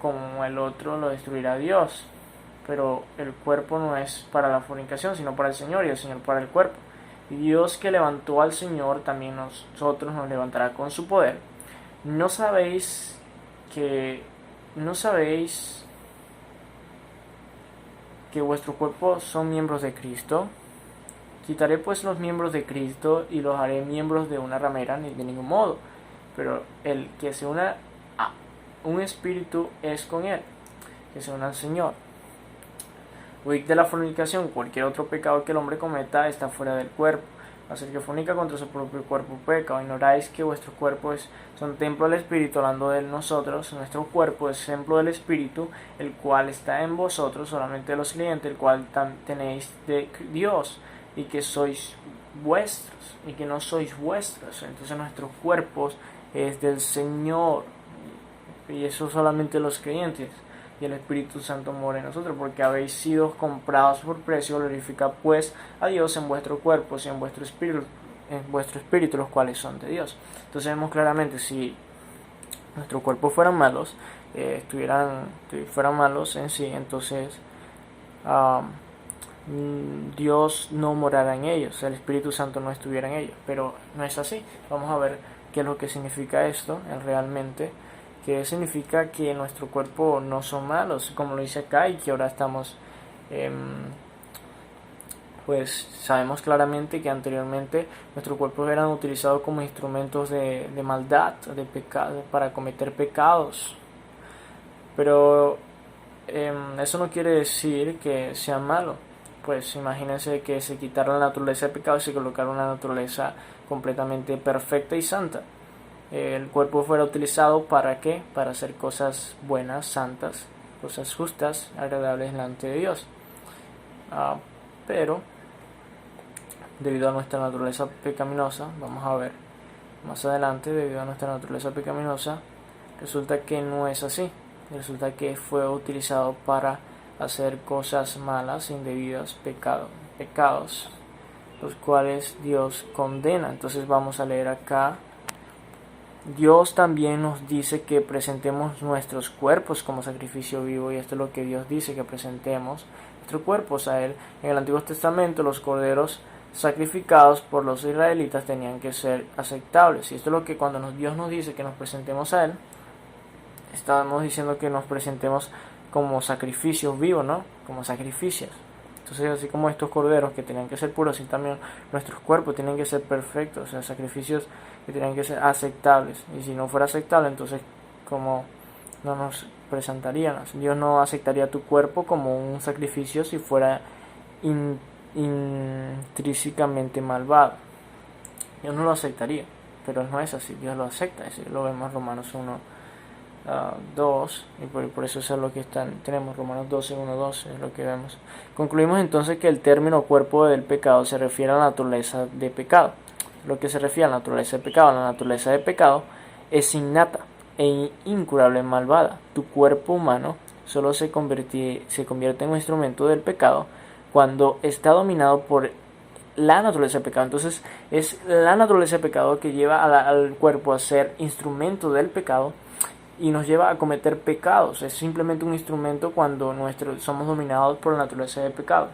como el otro lo destruirá Dios. Pero el cuerpo no es para la fornicación, sino para el Señor, y el Señor para el cuerpo. Y Dios, que levantó al Señor, también nosotros nos levantará con su poder. ¿No sabéis que vuestros cuerpos son miembros de Cristo? Quitaré pues los miembros de Cristo y los haré miembros de una ramera, ni de ningún modo. Pero el que se una a un espíritu es con él, que se una al Señor. Huid de la fornicación. Cualquier otro pecado que el hombre cometa está fuera del cuerpo. Mas el que fornica contra su propio cuerpo peca. ¿O ignoráis que vuestros cuerpos son templo del Espíritu? Hablando de nosotros, nuestro cuerpo es templo del Espíritu, el cual está en vosotros, solamente de los creyentes, el cual tenéis de Dios, y que sois vuestros, y que no sois vuestros. Entonces nuestros cuerpos es del Señor, y eso solamente los creyentes, y el Espíritu Santo mora en nosotros, porque habéis sido comprados por precio. Glorificad pues a Dios en vuestro cuerpo y en vuestro espíritu, los cuales son de Dios. Entonces vemos claramente, si nuestros cuerpos fueran malos, fueran malos en sí, entonces Dios no morara en ellos, el Espíritu Santo no estuviera en ellos, pero no es así. Vamos a ver qué es lo que significa esto realmente, que significa que nuestro cuerpo no son malos, como lo dice acá, y que ahora estamos, pues sabemos claramente que anteriormente nuestros cuerpos eran utilizados como instrumentos de maldad, de pecado, para cometer pecados, pero eso no quiere decir que sean malos. Pues imagínense que se quitara la naturaleza de pecado y se colocara una naturaleza completamente perfecta y santa. El cuerpo fuera utilizado ¿para qué? Para hacer cosas buenas, santas, cosas justas, agradables delante de Dios. Pero debido a nuestra naturaleza pecaminosa, vamos a ver más adelante, debido a nuestra naturaleza pecaminosa, resulta que no es así. Resulta que fue utilizado para hacer cosas malas, indebidas, pecados, los cuales Dios condena. Entonces vamos a leer acá. Dios también nos dice que presentemos nuestros cuerpos como sacrificio vivo, y esto es lo que Dios dice, que presentemos nuestros cuerpos a Él. En el Antiguo Testamento los corderos sacrificados por los israelitas tenían que ser aceptables, y esto es lo que cuando Dios nos dice que nos presentemos a Él, estamos diciendo que nos presentemos como sacrificios vivos, ¿no? Como sacrificios. Entonces, así como estos corderos que tenían que ser puros, así también nuestros cuerpos tienen que ser perfectos, o sea, sacrificios que tienen que ser aceptables. Y si no fuera aceptable, entonces, como no nos presentarían. Dios no aceptaría tu cuerpo como un sacrificio si fuera intrínsecamente malvado. Dios no lo aceptaría, pero no es así. Dios lo acepta, es decir, lo vemos en Romanos 1, 2, y por eso es lo que tenemos Romanos 12, 1, 12, es lo que vemos. Concluimos entonces que el término cuerpo del pecado se refiere a la naturaleza de pecado. Lo que se refiere a la naturaleza de pecado, la naturaleza de pecado es innata e incurable malvada. Tu cuerpo humano solo se convierte en un instrumento del pecado cuando está dominado por la naturaleza de pecado. Entonces es la naturaleza de pecado que lleva al cuerpo a ser instrumento del pecado y nos lleva a cometer pecados. Es simplemente un instrumento cuando somos dominados por la naturaleza de pecado.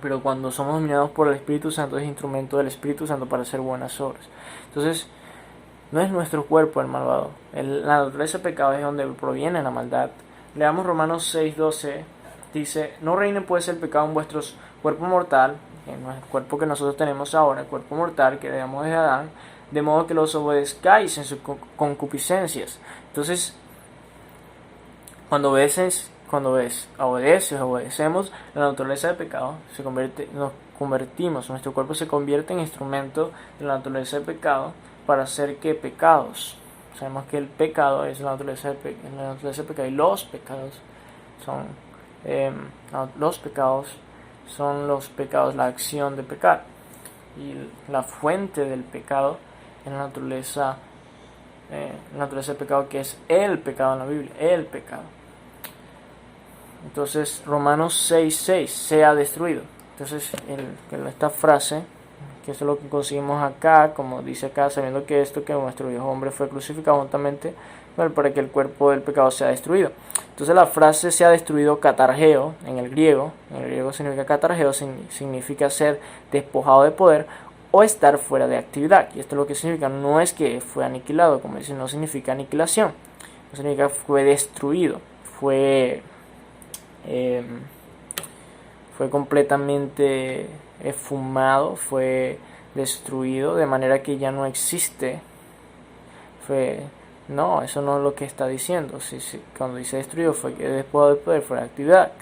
Pero cuando somos dominados por el Espíritu Santo, es instrumento del Espíritu Santo para hacer buenas obras. Entonces, no es nuestro cuerpo el malvado. La naturaleza de pecado es donde proviene la maldad. Leamos Romanos 6:12. Dice, no reine pues el pecado en vuestros cuerpos mortal, en el cuerpo que nosotros tenemos ahora, el cuerpo mortal que heredamos de Adán, de modo que los obedezcáis en sus concupiscencias. Entonces, cuando obedecemos, la naturaleza de pecado nos convertimos, nuestro cuerpo se convierte en instrumento de la naturaleza de pecado para hacer que pecados. Sabemos que el pecado es la naturaleza de pecado y los pecados son los pecados, la acción de pecar. Y la fuente del pecado es la naturaleza de pecado, que es el pecado en la Biblia, el pecado. Entonces, Romanos 6:6, sea destruido. Entonces, esta frase, que esto es lo que conseguimos acá, como dice acá, sabiendo que nuestro viejo hombre fue crucificado juntamente, para que el cuerpo del pecado sea destruido. Entonces la frase sea destruido, katargeo, en el griego significa katargeo, significa ser despojado de poder o estar fuera de actividad. Y esto es lo que significa, no es que fue aniquilado, como dice, no significa aniquilación, no significa fue destruido, fue completamente esfumado, fue destruido, de manera que ya no existe. No, eso no es lo que está diciendo. Cuando dice destruido, fue que despojado de poder, fue de actividad.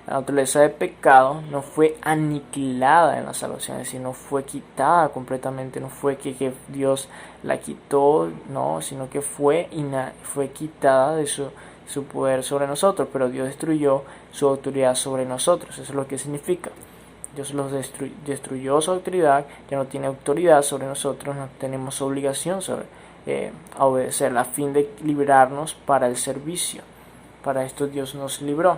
La naturaleza de pecado no fue aniquilada en la salvación, es decir, no fue quitada completamente, no fue que Dios la quitó, no, sino que fue quitada de su poder sobre nosotros, pero Dios destruyó su autoridad sobre nosotros. Eso es lo que significa. Dios destruyó su autoridad, ya no tiene autoridad sobre nosotros, no tenemos obligación a obedecerla, a fin de librarnos para el servicio. Para esto Dios nos libró,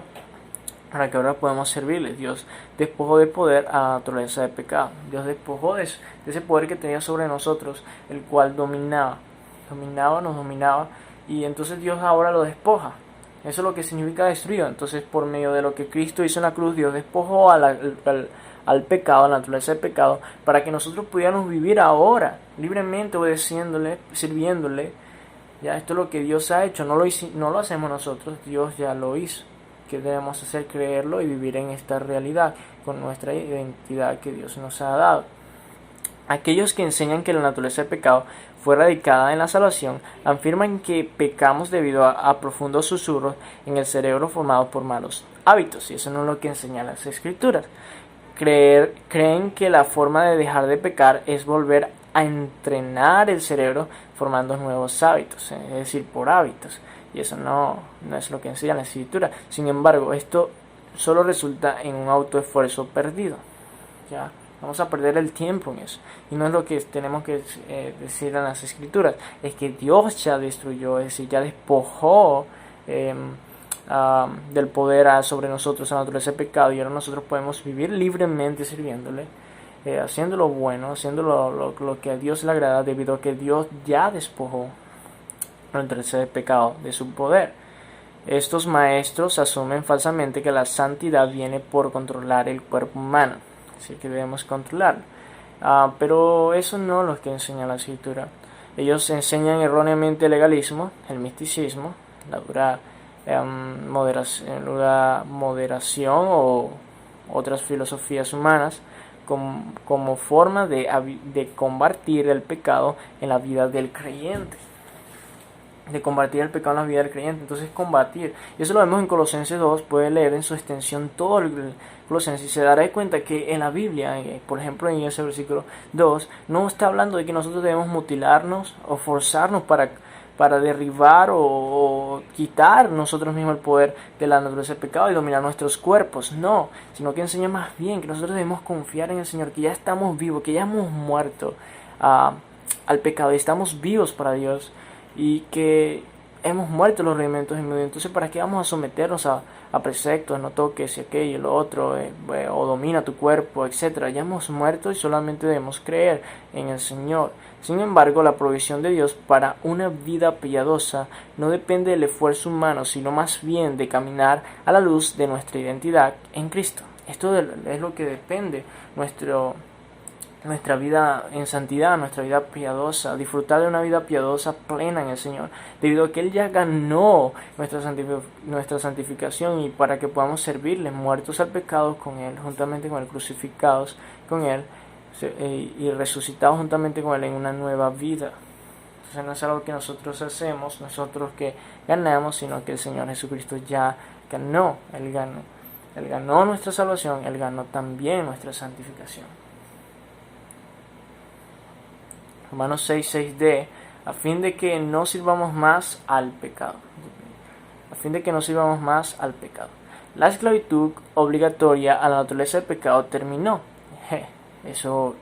para que ahora podamos servirle. Dios despojó de poder a la naturaleza de pecado. Dios despojó de ese poder que tenía sobre nosotros, el cual nos dominaba, y entonces Dios ahora lo despoja. Eso es lo que significa destruido. Entonces, por medio de lo que Cristo hizo en la cruz, Dios despojó al pecado, a la naturaleza del pecado, para que nosotros pudiéramos vivir ahora libremente, obedeciéndole, sirviéndole. Ya, esto es lo que Dios ha hecho, no lo hacemos nosotros, Dios ya lo hizo. ¿Qué debemos hacer? Creerlo y vivir en esta realidad con nuestra identidad que Dios nos ha dado. Aquellos que enseñan que la naturaleza del pecado fue radicada en la salvación afirman que pecamos debido a profundos susurros en el cerebro formados por malos hábitos, y eso no es lo que enseñan las escrituras. Creen que la forma de dejar de pecar es volver a entrenar el cerebro formando nuevos hábitos, es decir, por hábitos, y eso no es lo que enseña la escritura. Sin embargo, esto solo resulta en un autoesfuerzo perdido. ¿Ya? Vamos a perder el tiempo en eso. Y no es lo que tenemos que decir en las escrituras. Es que Dios ya destruyó, es decir, ya despojó del poder sobre nosotros, a la naturaleza del pecado. Y ahora nosotros podemos vivir libremente sirviéndole, haciendo lo bueno, haciendo lo que a Dios le agrada, debido a que Dios ya despojó la naturaleza del pecado de su poder. Estos maestros asumen falsamente que la santidad viene por controlar el cuerpo humano, así que debemos controlarlo. Pero eso no es lo que enseña la escritura. Ellos enseñan erróneamente el legalismo, el misticismo, la dura moderación o otras filosofías humanas como forma de combatir el pecado en la vida del creyente. De combatir el pecado en la vida del creyente. Entonces combatir, y eso lo vemos en Colosenses 2, puede leer en su extensión todo el Colosenses y se dará cuenta que en la Biblia, por ejemplo en ese versículo 2, no está hablando de que nosotros debemos mutilarnos o forzarnos para derribar o quitar nosotros mismos el poder de la naturaleza del pecado y dominar nuestros cuerpos. No, sino que enseña más bien que nosotros debemos confiar en el Señor, que ya estamos vivos, que ya hemos muerto al pecado y estamos vivos para Dios y que hemos muerto los rudimentos en medio. Entonces, ¿para qué vamos a someternos a preceptos? No toques y aquello y lo otro, o domina tu cuerpo, etcétera. Ya hemos muerto y solamente debemos creer en el Señor. Sin embargo, la provisión de Dios para una vida piadosa no depende del esfuerzo humano, sino más bien de caminar a la luz de nuestra identidad en Cristo. Esto es lo que depende nuestra vida en santidad, nuestra vida piadosa, disfrutar de una vida piadosa plena en el Señor, debido a que Él ya ganó nuestra santificación y para que podamos servirle, muertos al pecado con Él, juntamente con Él, crucificados con Él y resucitados juntamente con Él en una nueva vida. Entonces no es algo que nosotros hacemos, nosotros que ganamos, sino que el Señor Jesucristo ya ganó, Él ganó nuestra salvación, Él ganó también nuestra santificación. Romanos 6:6d, a fin de que no sirvamos más al pecado. A fin de que no sirvamos más al pecado. La esclavitud obligatoria a la naturaleza del pecado terminó. Eso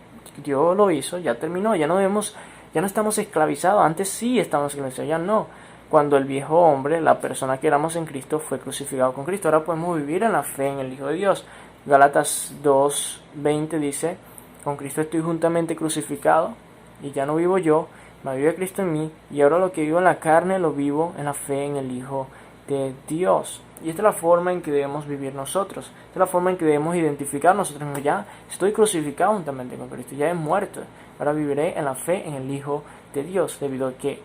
Dios lo hizo, ya terminó, ya no estamos esclavizados. Antes sí estábamos esclavizados, ya no. Cuando el viejo hombre, la persona que éramos en Cristo, fue crucificado con Cristo. Ahora podemos vivir en la fe en el Hijo de Dios. Gálatas 2:20 dice, con Cristo estoy juntamente crucificado, y ya no vivo yo, mas vive Cristo en mí, y ahora lo que vivo en la carne lo vivo en la fe en el Hijo de Dios. Y esta es la forma en que debemos vivir nosotros, esta es la forma en que debemos identificar nosotros. Ya estoy crucificado juntamente con Cristo, ya he muerto, ahora viviré en la fe en el Hijo de Dios, debido a que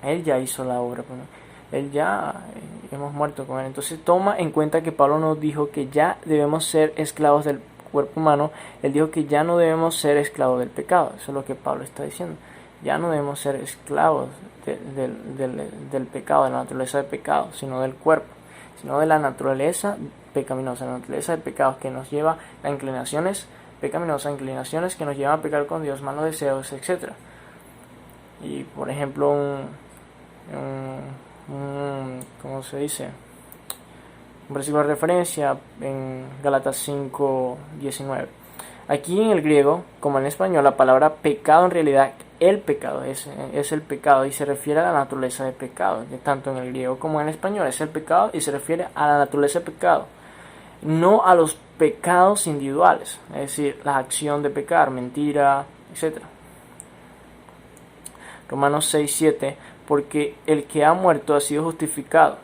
Él ya hizo la obra por mí. Él ya hemos muerto con Él. Entonces toma en cuenta que Pablo nos dijo que ya debemos ser esclavos del cuerpo humano. Él dijo que ya no debemos ser esclavos del pecado. Eso es lo que Pablo está diciendo. Ya no debemos ser esclavos del pecado, de la naturaleza del pecado, sino del cuerpo, sino de la naturaleza pecaminosa, la naturaleza del pecado que nos lleva a inclinaciones pecaminosas, inclinaciones que nos llevan a pecar con Dios, malos deseos, etc. Y por ejemplo, ¿cómo se dice? Un versículo de referencia en Gálatas 5:19. Aquí en el griego, como en español, la palabra pecado en realidad, el pecado es el pecado y se refiere a la naturaleza del pecado. Tanto en el griego como en el español es el pecado y se refiere a la naturaleza del pecado, no a los pecados individuales, es decir, la acción de pecar, mentira, etc. Romanos 6:7, porque el que ha muerto ha sido justificado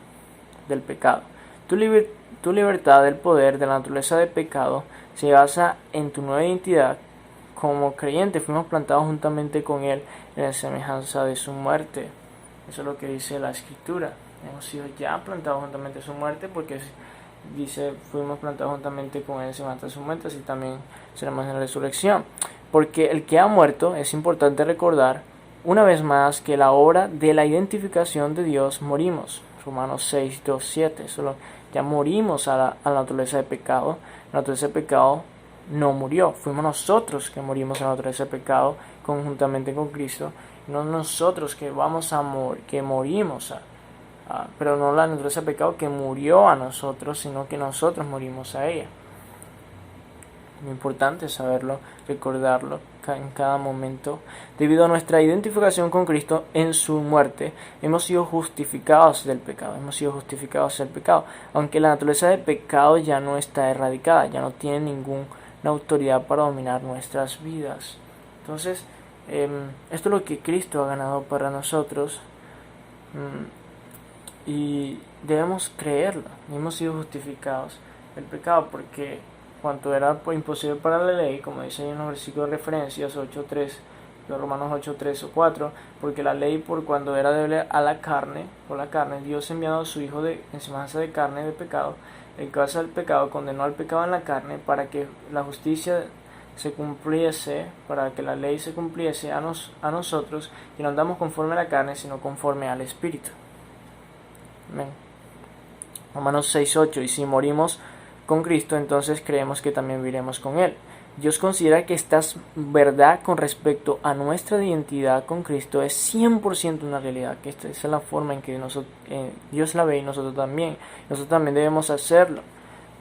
del pecado. Tu libertad del poder de la naturaleza del pecado se basa en tu nueva identidad. Como creyentes fuimos plantados juntamente con Él en la semejanza de su muerte. Eso es lo que dice la Escritura. Hemos sido ya plantados juntamente en su muerte, porque dice fuimos plantados juntamente con Él en semejanza de su muerte, así también seremos en la resurrección. Porque el que ha muerto, es importante recordar una vez más que la obra de la identificación de Dios morimos. Romanos 6:2-7. Ya morimos a la naturaleza del pecado. La naturaleza del pecado no murió. Fuimos nosotros que morimos a la naturaleza del pecado conjuntamente con Cristo. No nosotros que morimos pero no la naturaleza del pecado que murió a nosotros, sino que nosotros morimos a ella. Muy importante saberlo, recordarlo en cada momento. Debido a nuestra identificación con Cristo en su muerte, hemos sido justificados del pecado. Aunque la naturaleza del pecado ya no está erradicada, ya no tiene ninguna autoridad para dominar nuestras vidas. Entonces, esto es lo que Cristo ha ganado para nosotros. Y debemos creerlo. Hemos sido justificados del pecado porque cuanto era imposible para la ley, como dice en los versículos de referencias 8:3 Romanos 8, 3 o 4, porque la ley por cuando era débil a la carne, por la carne, Dios enviando a su Hijo en semejanza de carne de pecado, el causa del pecado condenó al pecado en la carne para que la justicia se cumpliese, para que la ley se cumpliese a nosotros, y no andamos conforme a la carne, sino conforme al Espíritu. Amén. Romanos 6:8, y si morimos con Cristo, entonces creemos que también viviremos con Él. Dios considera que esta verdad con respecto a nuestra identidad con Cristo es 100% una realidad, que esta es la forma en que Dios la ve y nosotros también. Nosotros también debemos hacerlo.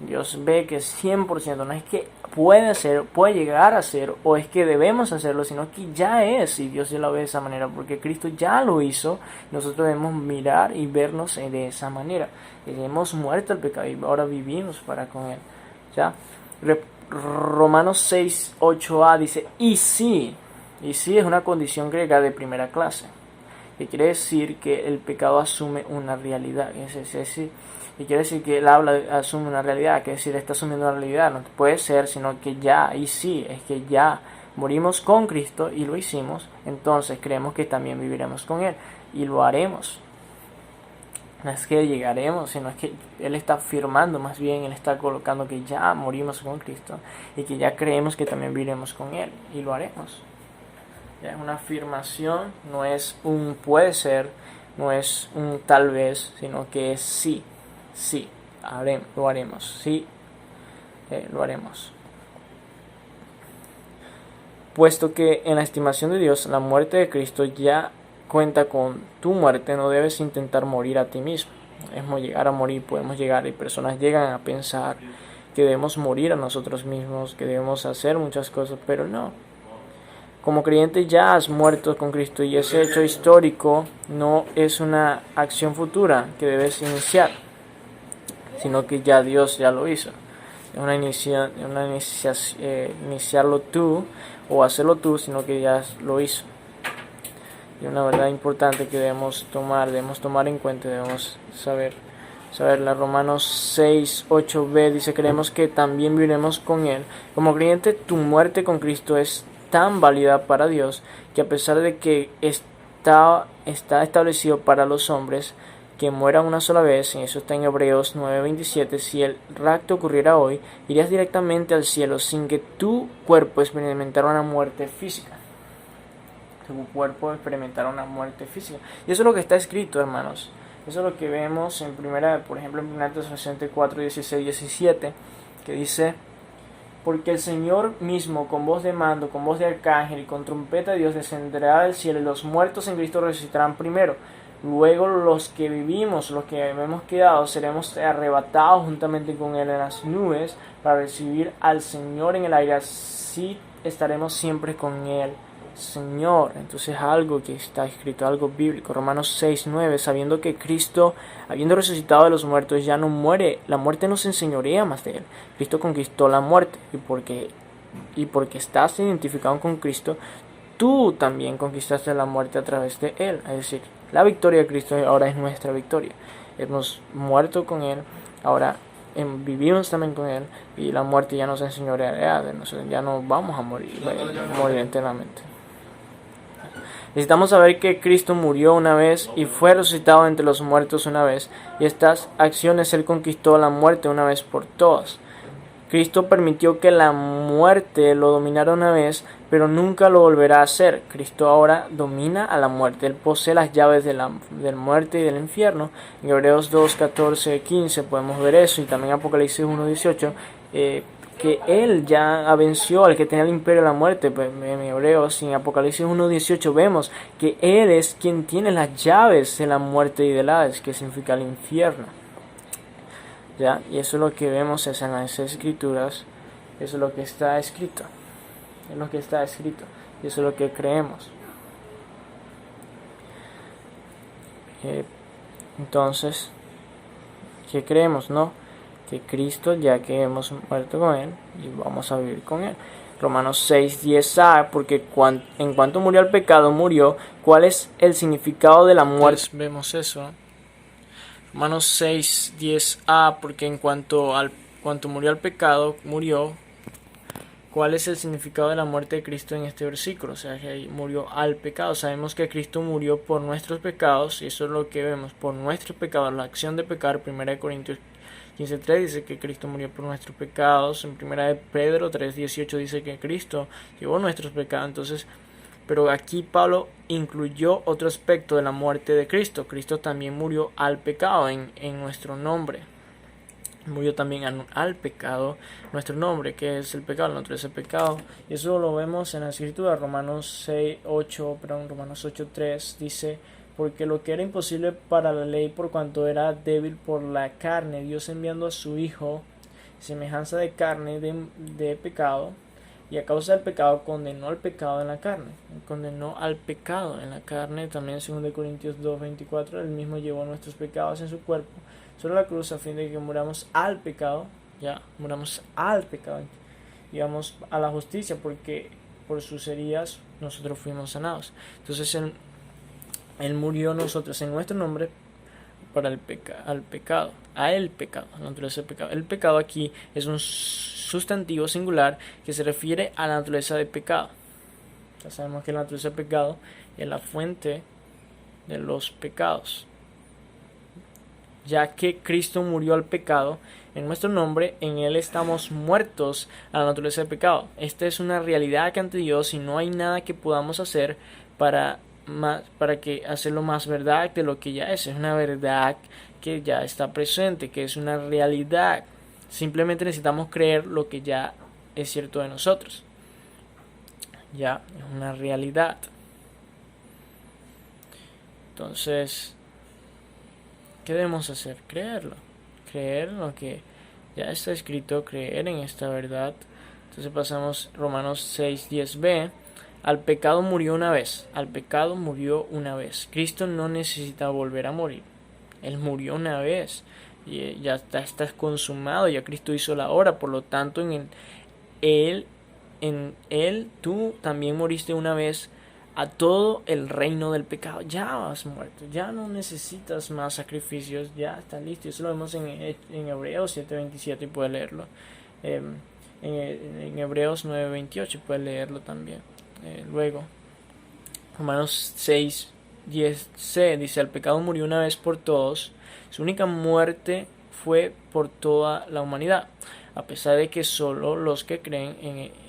Dios ve que es 100%, no es que puede llegar a ser, o es que debemos hacerlo, sino que ya es, y Dios ya lo ve de esa manera, porque Cristo ya lo hizo. Nosotros debemos mirar y vernos de esa manera. Hemos muerto al pecado y ahora vivimos para con Él. ¿Ya? Romanos 6:8a dice, y sí es una condición griega de primera clase, que quiere decir que el pecado asume una realidad. Y quiere decir que él asume una realidad, que decir, está asumiendo una realidad, no puede ser, sino que ya, y sí, es que ya morimos con Cristo y lo hicimos, entonces creemos que también viviremos con Él y lo haremos. No es que llegaremos, sino es que Él está afirmando, más bien Él está colocando que ya morimos con Cristo y que ya creemos que también viviremos con Él y lo haremos. Ya es una afirmación, no es un puede ser, no es un tal vez, sino que es sí. Sí, lo haremos. Sí, lo haremos. Puesto que en la estimación de Dios la muerte de Cristo ya cuenta con tu muerte, no debes intentar morir a ti mismo. Debemos llegar a morir, podemos llegar, y personas llegan a pensar que debemos morir a nosotros mismos, que debemos hacer muchas cosas, pero no. Como creyente ya has muerto con Cristo, y ese hecho histórico no es una acción futura que debes iniciar, sino que ya Dios ya lo hizo. Iniciarlo tú o hacerlo tú, sino que ya lo hizo. Y una verdad importante que debemos tomar en cuenta, debemos saber. La Romanos 6:8b dice, creemos que también viviremos con Él. Como creyente, tu muerte con Cristo es tan válida para Dios, que a pesar de que está establecido para los hombres que mueran una sola vez, y eso está en Hebreos 9:27, si el rapto ocurriera hoy, irías directamente al cielo sin que tu cuerpo experimentara una muerte física. Tu cuerpo experimentará una muerte física. Y eso es lo que está escrito, hermanos. Eso es lo que vemos en por ejemplo, en 1 Tesalonicenses 4:16-17, que dice, porque el Señor mismo, con voz de mando, con voz de arcángel y con trompeta de Dios, descenderá del cielo, y los muertos en Cristo resucitarán primero. Luego los que vivimos, los que hemos quedado, seremos arrebatados juntamente con Él en las nubes para recibir al Señor en el aire. Así estaremos siempre con Él, Señor. Entonces algo que está escrito, algo bíblico. Romanos 6:9, sabiendo que Cristo, habiendo resucitado de los muertos, ya no muere, la muerte no se enseñorea más de Él. Cristo conquistó la muerte, y porque estás identificado con Cristo, tú también conquistaste la muerte a través de Él. Es decir, la victoria de Cristo ahora es nuestra victoria. Hemos muerto con Él, ahora vivimos también con Él, y la muerte ya nos enseñorea de nosotros, ya no vamos a morir eternamente. Necesitamos saber que Cristo murió una vez y fue resucitado entre los muertos una vez, y estas acciones Él conquistó la muerte una vez por todas. Cristo permitió que la muerte lo dominara una vez, pero nunca lo volverá a hacer. Cristo ahora domina a la muerte. Él posee las llaves de la muerte y del infierno. En Hebreos 2:14-15 podemos ver eso, y también Apocalipsis 1:18, que Él ya venció al que tenía el imperio de la muerte. Pues en Hebreos, en Apocalipsis 1:18 vemos que Él es quien tiene las llaves de la muerte y del Hades, que significa el infierno. ¿Ya? Y eso es lo que vemos en las escrituras, eso es lo que está escrito, y eso es lo que creemos. Entonces, ¿qué creemos? No, que Cristo, ya que hemos muerto con Él, y vamos a vivir con Él. Romanos 6:10a, porque en cuanto murió el pecado, murió. ¿Cuál es el significado de la muerte? Entonces, vemos eso. Romanos 6:10a, porque en cuanto murió el pecado, murió. ¿cuál es el significado de la muerte de Cristo en este versículo? O sea, que murió al pecado. Sabemos que Cristo murió por nuestros pecados, y eso es lo que vemos, por nuestros pecados, la acción de pecar. 1 Corintios 15:3 dice que Cristo murió por nuestros pecados. En 1 Pedro 3:18 dice que Cristo llevó nuestros pecados. Entonces, pero aquí Pablo incluyó otro aspecto de la muerte de Cristo. Cristo también murió al pecado en nuestro nombre. Murió también al pecado, nuestro nombre, que es el pecado, la naturaleza del pecado. Y eso lo vemos en la escritura. Romanos 8:3 dice: porque lo que era imposible para la ley, por cuanto era débil por la carne, Dios enviando a su Hijo, semejanza de carne, de pecado, y a causa del pecado condenó al pecado en la carne. Condenó al pecado en la carne. También 2 Corintios 2:24, él mismo llevó nuestros pecados en su cuerpo sobre la cruz, a fin de que muramos al pecado, muramos al pecado, y vamos a la justicia, porque por sus heridas nosotros fuimos sanados. Entonces él murió nosotros en nuestro nombre para el pecado, a el pecado, a la naturaleza del pecado. El pecado aquí es un sustantivo singular que se refiere a la naturaleza del pecado. Ya sabemos que la naturaleza del pecado es la fuente de los pecados. Ya que Cristo murió al pecado en nuestro nombre, en Él estamos muertos a la naturaleza del pecado. Esta es una realidad que ante Dios, y no hay nada que podamos hacer para que hacerlo más verdad de lo que ya es. Es una verdad que ya está presente, que es una realidad. Simplemente necesitamos creer lo que ya es cierto de nosotros. Ya es una realidad. Entonces, ¿qué debemos hacer? Creerlo. Creer en lo que ya está escrito, creer en esta verdad. Entonces pasamos Romanos 6:10b. Al pecado murió una vez. Al pecado murió una vez. Cristo no necesita volver a morir. Él murió una vez. Y ya está consumado. Ya Cristo hizo la obra. Por lo tanto, en Él tú también moriste una vez a todo el reino del pecado. Ya has muerto, ya no necesitas más sacrificios, ya está listo. Eso lo vemos en Hebreos 7:27, y puedes leerlo. En Hebreos 9:28 puedes leerlo también. Luego, Romanos 6:10c dice: el pecado murió una vez por todos, su única muerte fue por toda la humanidad, a pesar de que solo los que creen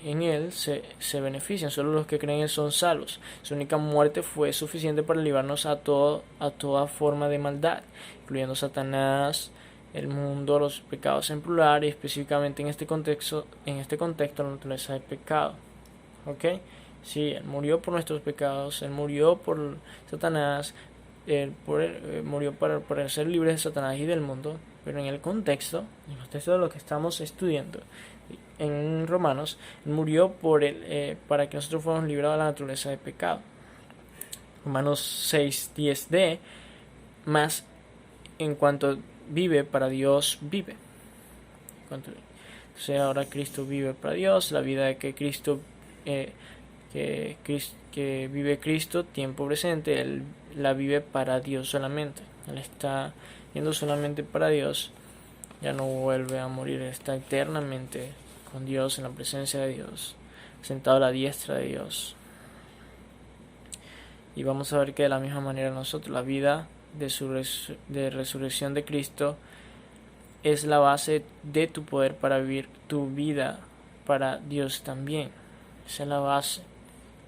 en Él se benefician, solo los que creen en Él son salvos. Su única muerte fue suficiente para librarnos a toda forma de maldad, incluyendo Satanás, el mundo, los pecados en plural, y específicamente en este contexto la naturaleza del pecado. ¿Ok? Sí, Él murió por nuestros pecados, Él murió por Satanás, murió para ser libres de Satanás y del mundo. Pero en el contexto de lo que estamos estudiando en Romanos, Él murió para que nosotros fuéramos librados de la naturaleza de pecado. Romanos 6:10d, más en cuanto vive para Dios, vive. Entonces ahora Cristo vive para Dios, la vida que Cristo que vive Cristo, tiempo presente, Él la vive para Dios solamente. Él está yendo solamente para Dios, ya no vuelve a morir, está eternamente con Dios, en la presencia de Dios, sentado a la diestra de Dios. Y vamos a ver que de la misma manera nosotros, la vida de resurrección de Cristo es la base de tu poder para vivir tu vida para Dios también. Esa es la base,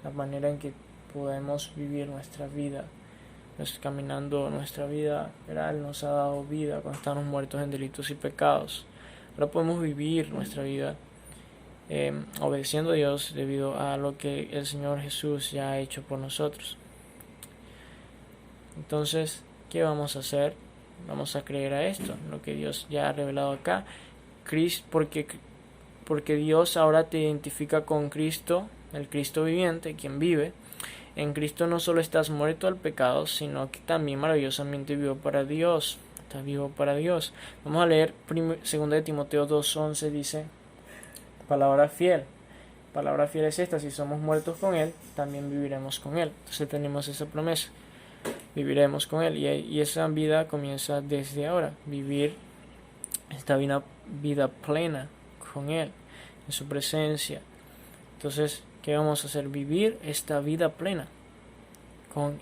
la manera en que podemos vivir nuestra vida. Caminando nuestra vida, Él nos ha dado vida cuando estamos muertos en delitos y pecados. Ahora podemos vivir nuestra vida obedeciendo a Dios debido a lo que el Señor Jesús ya ha hecho por nosotros. Entonces, ¿qué vamos a hacer? Vamos a creer a esto, lo que Dios ya ha revelado acá. Porque Dios ahora te identifica con Cristo, el Cristo viviente, quien vive. En Cristo no solo estás muerto al pecado, sino que también maravillosamente vivo para Dios. Estás vivo para Dios. Vamos a leer 2 de Timoteo 2:11, dice: palabra fiel. Palabra fiel es esta: si somos muertos con Él, también viviremos con Él. Entonces tenemos esa promesa. Viviremos con Él. Y esa vida comienza desde ahora. Vivir esta vida plena con Él, en su presencia. Entonces, ¿qué vamos a hacer? Vivir esta vida plena con